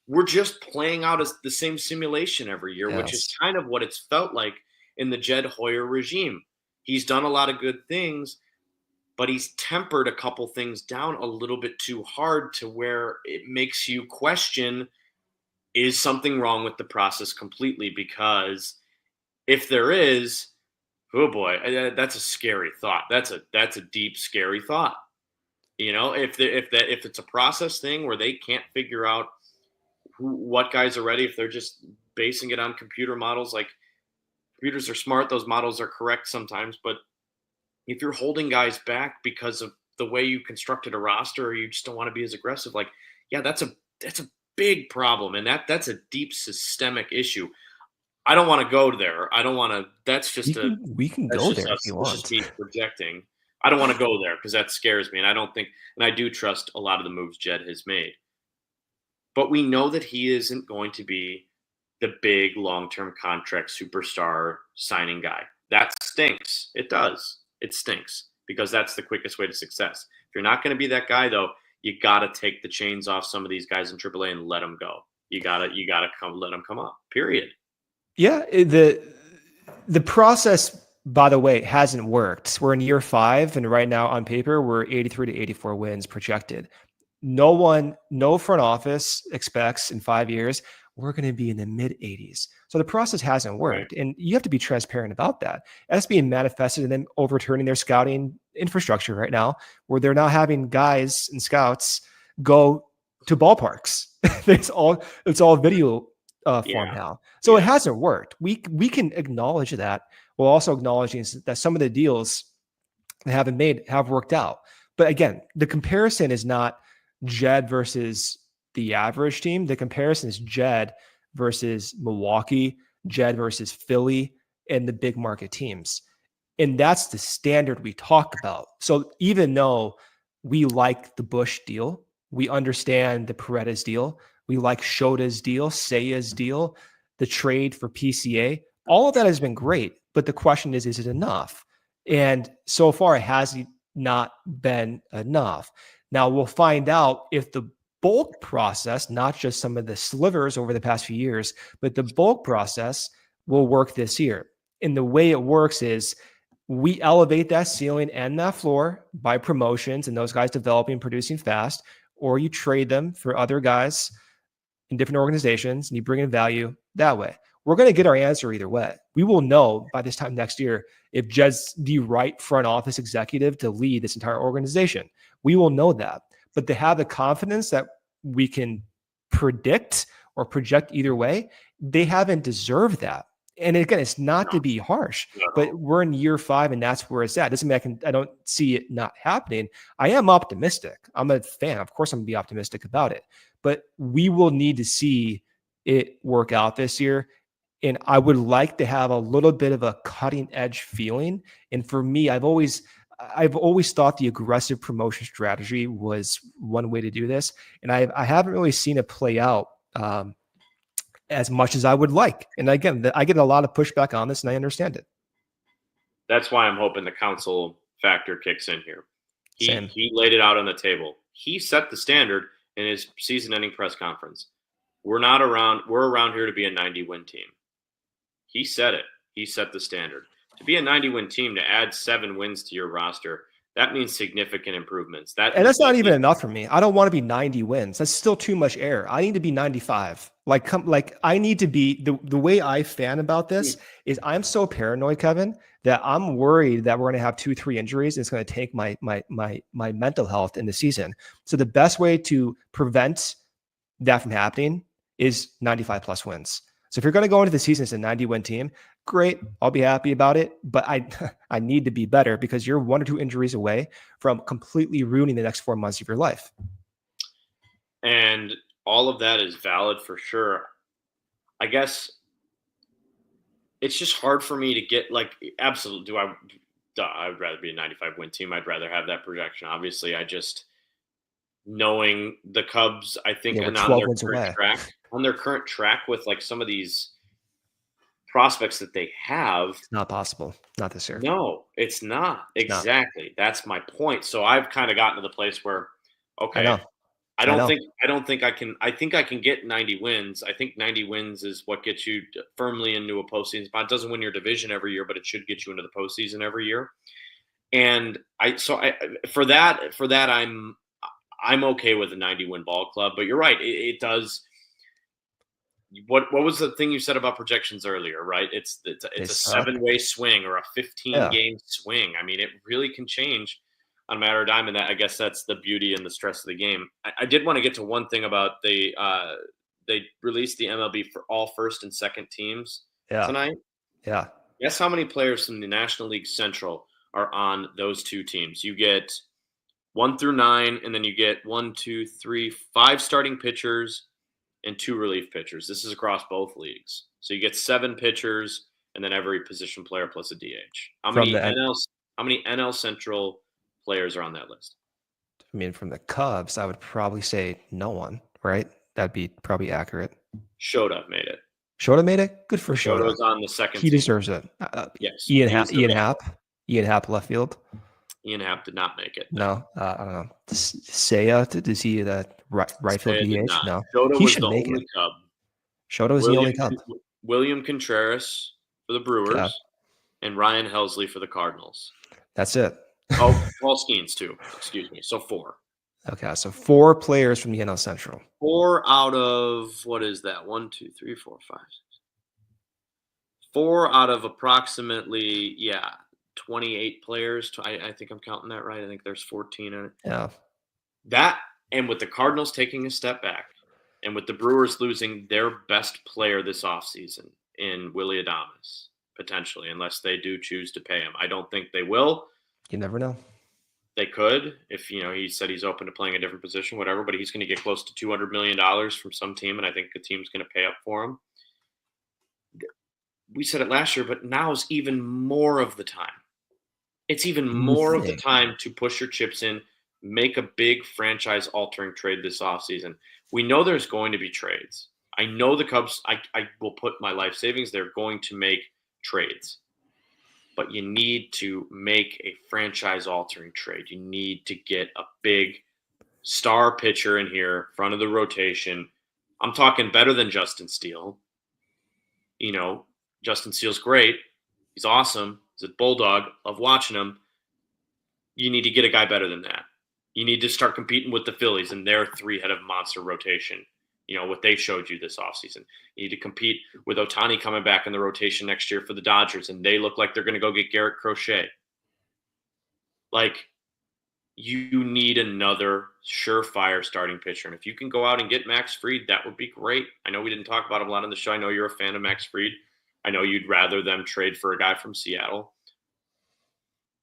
we're just playing out as the same simulation every year, which is kind of what it's felt like in the Jed Hoyer regime. He's done a lot of good things, but he's tempered a couple things down a little bit too hard to where it makes you question, is something wrong with the process completely? Because if there is, oh boy, that's a scary thought. That's a deep, scary thought. If it's a process thing where they can't figure out what guys are ready, if they're just basing it on computer models, like computers are smart, those models are correct sometimes, but if you're holding guys back because of the way you constructed a roster, or you just don't want to be as aggressive, that's a big problem. And that's a deep systemic issue. I don't want to go there. I don't want to, we can go there if you want. That's just me projecting. I don't want to go there because that scares me. And I do trust a lot of the moves Jed has made, but we know that he isn't going to be the big long-term contract superstar signing guy. That stinks. It does. It stinks because that's the quickest way to success. If you're not going to be that guy, though, you got to take the chains off some of these guys in AAA and let them go. You got to let them come up, period. Yeah. The process, by the way, hasn't worked. We're in year 5, and right now on paper, we're 83 to 84 wins projected. No front office expects in 5 years we're going to be in the mid 80s. So the process hasn't worked. Right. And you have to be transparent about that. That's being manifested in them overturning their scouting infrastructure right now, where they're now having guys and scouts go to ballparks. it's all video form now. So it hasn't worked. We can acknowledge that, while also acknowledging that some of the deals have worked out. But again, the comparison is not Jed versus the average team. The comparison is Jed versus Milwaukee, Jed versus Philly, and the big market teams. And that's the standard we talk about. So even though we like the Bush deal, we understand the Paredes deal, we like Shota's deal, Seiya's deal, the trade for PCA, all of that has been great. But the question is it enough? And so far, it has not been enough. Now, we'll find out if the bulk process, not just some of the slivers over the past few years, but the bulk process will work this year. And the way it works is we elevate that ceiling and that floor by promotions and those guys developing and producing fast, or you trade them for other guys in different organizations and you bring in value that way. We're going to get our answer either way. We will know by this time next year if Jed's the right front office executive to lead this entire organization. We will know that. But to have the confidence that we can predict or project either way, they haven't deserved that. And again, it's not to be harsh, but we're in year 5 and that's where it's at. Doesn't mean I don't see it not happening. I am optimistic. I'm a fan. Of course, I'm going to be optimistic about it, but we will need to see it work out this year. And I would like to have a little bit of a cutting edge feeling. And for me, I've always thought the aggressive promotion strategy was one way to do this. And I haven't really seen it play out as much as I would like. And again, I get a lot of pushback on this and I understand it. That's why I'm hoping the council factor kicks in here. He laid it out on the table. He set the standard in his season-ending press conference. We're around here to be a 90-win team. He said it. He set the standard. To be a 90-win team, to add 7 wins to your roster, that means significant improvements. And that's not even enough for me. I don't want to be 90 wins. That's still too much air. I need to be 95. I need to be the way I fan about this is I'm so paranoid, Kevin, that I'm worried that we're going to have 2-3 injuries. And it's going to take my mental health in the season. So the best way to prevent that from happening is 95 plus wins. So if you're going to go into the season as a 90-win team, great. I'll be happy about it. But I need to be better because you're 1 or 2 injuries away from completely ruining the next 4 months of your life. And all of that is valid for sure. I guess it's just hard for me to get absolutely. I'd rather be a 95-win team. I'd rather have that projection. Obviously, I just knowing the Cubs, I think on their current track with some of these prospects that they have. It's not possible. Not this year. No, it's not. Exactly. That's my point. So I've kind of gotten to the place where, okay, I don't think I can. I think I can get 90 wins. I think 90 wins is what gets you firmly into a postseason spot. It doesn't win your division every year, but it should get you into the postseason every year. And for that, I'm okay with a 90-win ball club. But you're right. It does. What was the thing you said about projections earlier, right? It's a 7-way swing or a 15-game swing. I mean, it really can change on a matter of time, and I guess that's the beauty and the stress of the game. I did want to get to one thing about they released the MLB for all first and second teams tonight. Yeah. Guess how many players from the National League Central are on those 2 teams? You get 1 through 9, and then you get 5 starting pitchers and 2 relief pitchers. This is across both leagues. So you get 7 pitchers and then every position player plus a DH. How many NL Central players are on that list? I mean, from the Cubs, I would probably say no one, right? That'd be probably accurate. Shota made it. Shota made it? Good for Shota. Shota's on the second He team. deserves it. Yes. Ian Happ left field. Ian Happ did not make it. No, I don't know. Seiya, does he that right field DH? No. Shota he was should the make only it. Cub. Shota was the only Cub. William Contreras for the Brewers and Ryan Helsley for the Cardinals. That's it. Oh, Paul Skeens too. Excuse me. So 4. Okay, so 4 players from the NL Central. 4 out of, what is that? 1, 2, 3, 4, 5, 6. 4 out of approximately, 28 players. I think I'm counting that right. I think there's 14 in it. Yeah. That, and with the Cardinals taking a step back, and with the Brewers losing their best player this offseason in Willy Adames, potentially, unless they do choose to pay him. I don't think they will. You never know. They could, if, he said he's open to playing a different position, whatever, but he's going to get close to $200 million from some team, and I think the team's going to pay up for him. We said it last year, but now is even more of the time. It's even more of the time to push your chips in, make a big franchise-altering trade this offseason. We know there's going to be trades. I know the Cubs, I will put my life savings, they're going to make trades. But you need to make a franchise-altering trade. You need to get a big star pitcher in here, front of the rotation. I'm talking better than Justin Steele. Justin Steele's great. He's awesome. He's a bulldog. Love watching him. You need to get a guy better than that. You need to start competing with the Phillies and their three-headed monster rotation. What they showed you this offseason. You need to compete with Ohtani coming back in the rotation next year for the Dodgers, and they look like they're going to go get Garrett Crochet. You need another surefire starting pitcher. And if you can go out and get Max Fried, that would be great. I know we didn't talk about him a lot on the show. I know you're a fan of Max Fried. I know you'd rather them trade for a guy from Seattle.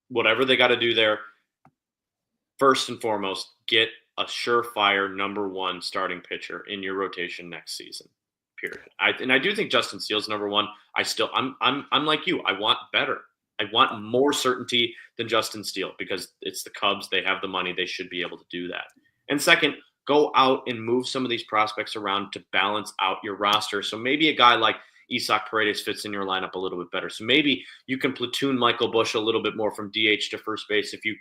Whatever they got to do there, first and foremost, get a surefire number one starting pitcher in your rotation next season. Period. I do think Justin Steele's number one. I'm like you. I want better. I want more certainty than Justin Steele because it's the Cubs. They have the money. They should be able to do that. And second, go out and move some of these prospects around to balance out your roster. So maybe a guy like Isaac Paredes fits in your lineup a little bit better. So maybe you can platoon Michael Busch a little bit more from DH to first base if you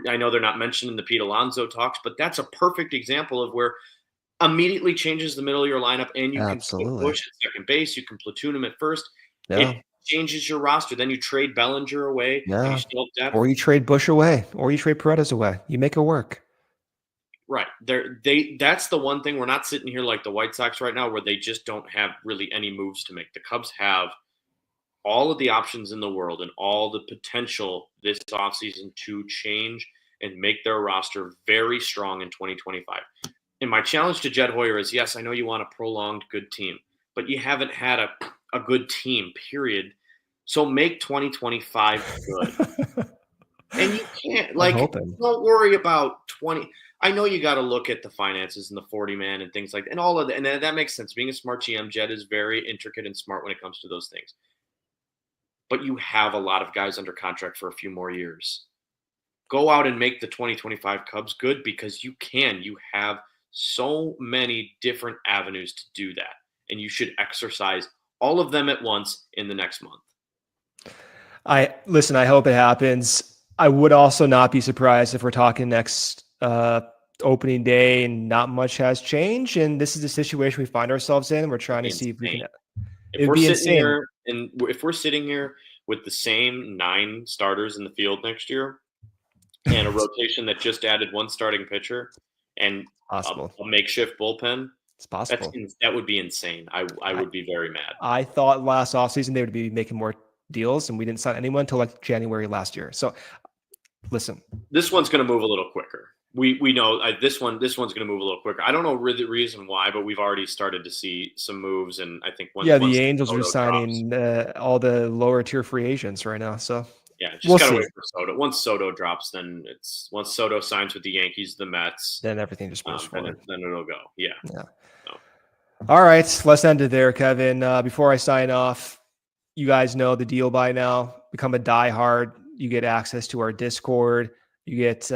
I know they're not mentioned in the Pete Alonso talks, but that's a perfect example of where immediately changes the middle of your lineup, and you can put Busch at second base. You can platoon him at first. Yeah. It changes your roster. Then you trade Bellinger away. Yeah. Or you trade Busch away, or you trade Paredes away. You make it work. Right. That's the one thing. We're not sitting here like the White Sox right now where they just don't have really any moves to make. The Cubs have all of the options in the world and all the potential this offseason to change and make their roster very strong in 2025. And my challenge to Jed Hoyer is, yes, I know you want a prolonged good team, but you haven't had a good team, period. So make 2025 good. And you can't, don't worry about 20. I know you got to look at the finances and the 40-man and things like that, and all of that. And that makes sense. Being a smart GM, Jed is very intricate and smart when it comes to those things. But you have a lot of guys under contract for a few more years. Go out and make the 2025 Cubs good because you can. You have so many different avenues to do that. And you should exercise all of them at once in the next month. I hope it happens. I would also not be surprised if we're talking next opening day and not much has changed. And this is the situation we find ourselves in. We're trying to see if we can. If we're sitting here with the same 9 starters in the field next year and a rotation that just added one starting pitcher and a makeshift bullpen, it's possible. That would be insane. I would be very mad. I thought last offseason they would be making more deals, and we didn't sign anyone until January last year. So listen, this one's going to move a little quicker. We know this one's going to move a little quicker. I don't know the reason why, but we've already started to see some moves, and I think the Angels are signing all the lower tier free agents right now. So just gotta wait for Soto. Once Soto drops, then once Soto signs with the Yankees, the Mets, then everything just moves forward. Then it'll go. Yeah. So. All right, let's end it there, Kevin. Before I sign off, you guys know the deal by now. Become a diehard. You get access to our Discord. You get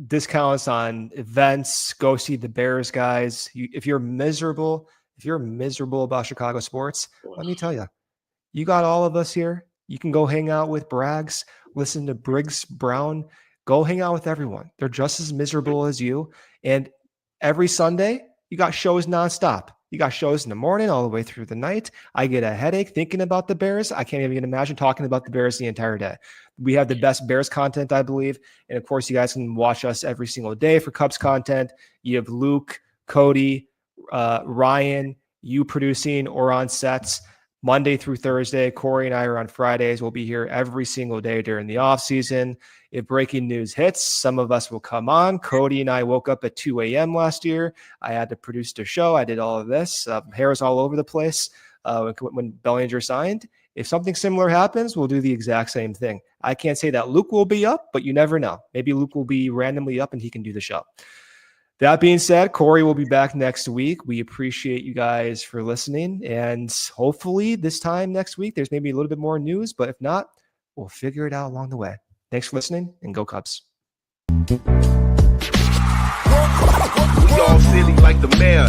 discounts on events. Go see the Bears guys. If you're miserable about Chicago sports, let me tell you, you got all of us here. You can go hang out with Braggs, listen to Briggs Brown, go hang out with everyone. They're just as miserable as you. And every Sunday, you got shows nonstop. You got shows in the morning all the way through the night. I get a headache thinking about the Bears. I can't even imagine talking about the Bears the entire day. We have the best Bears content, I believe. And of course, you guys can watch us every single day for Cubs content. You have Luke, Cody, Ryan, you producing or on sets Monday through Thursday. Corey and I are on Fridays. We'll be here every single day during the off season. If breaking news hits, some of us will come on. Cody and I woke up at 2 a.m. last year. I had to produce the show. I did all of this. Hair's all over the place. when Bellinger signed. If something similar happens, we'll do the exact same thing. I can't say that Luke will be up, but you never know. Maybe Luke will be randomly up and he can do the show. That being said, Corey will be back next week. We appreciate you guys for listening. And hopefully this time next week, there's maybe a little bit more news. But if not, we'll figure it out along the way. Thanks for listening, and go Cubs. We all silly like the mayor.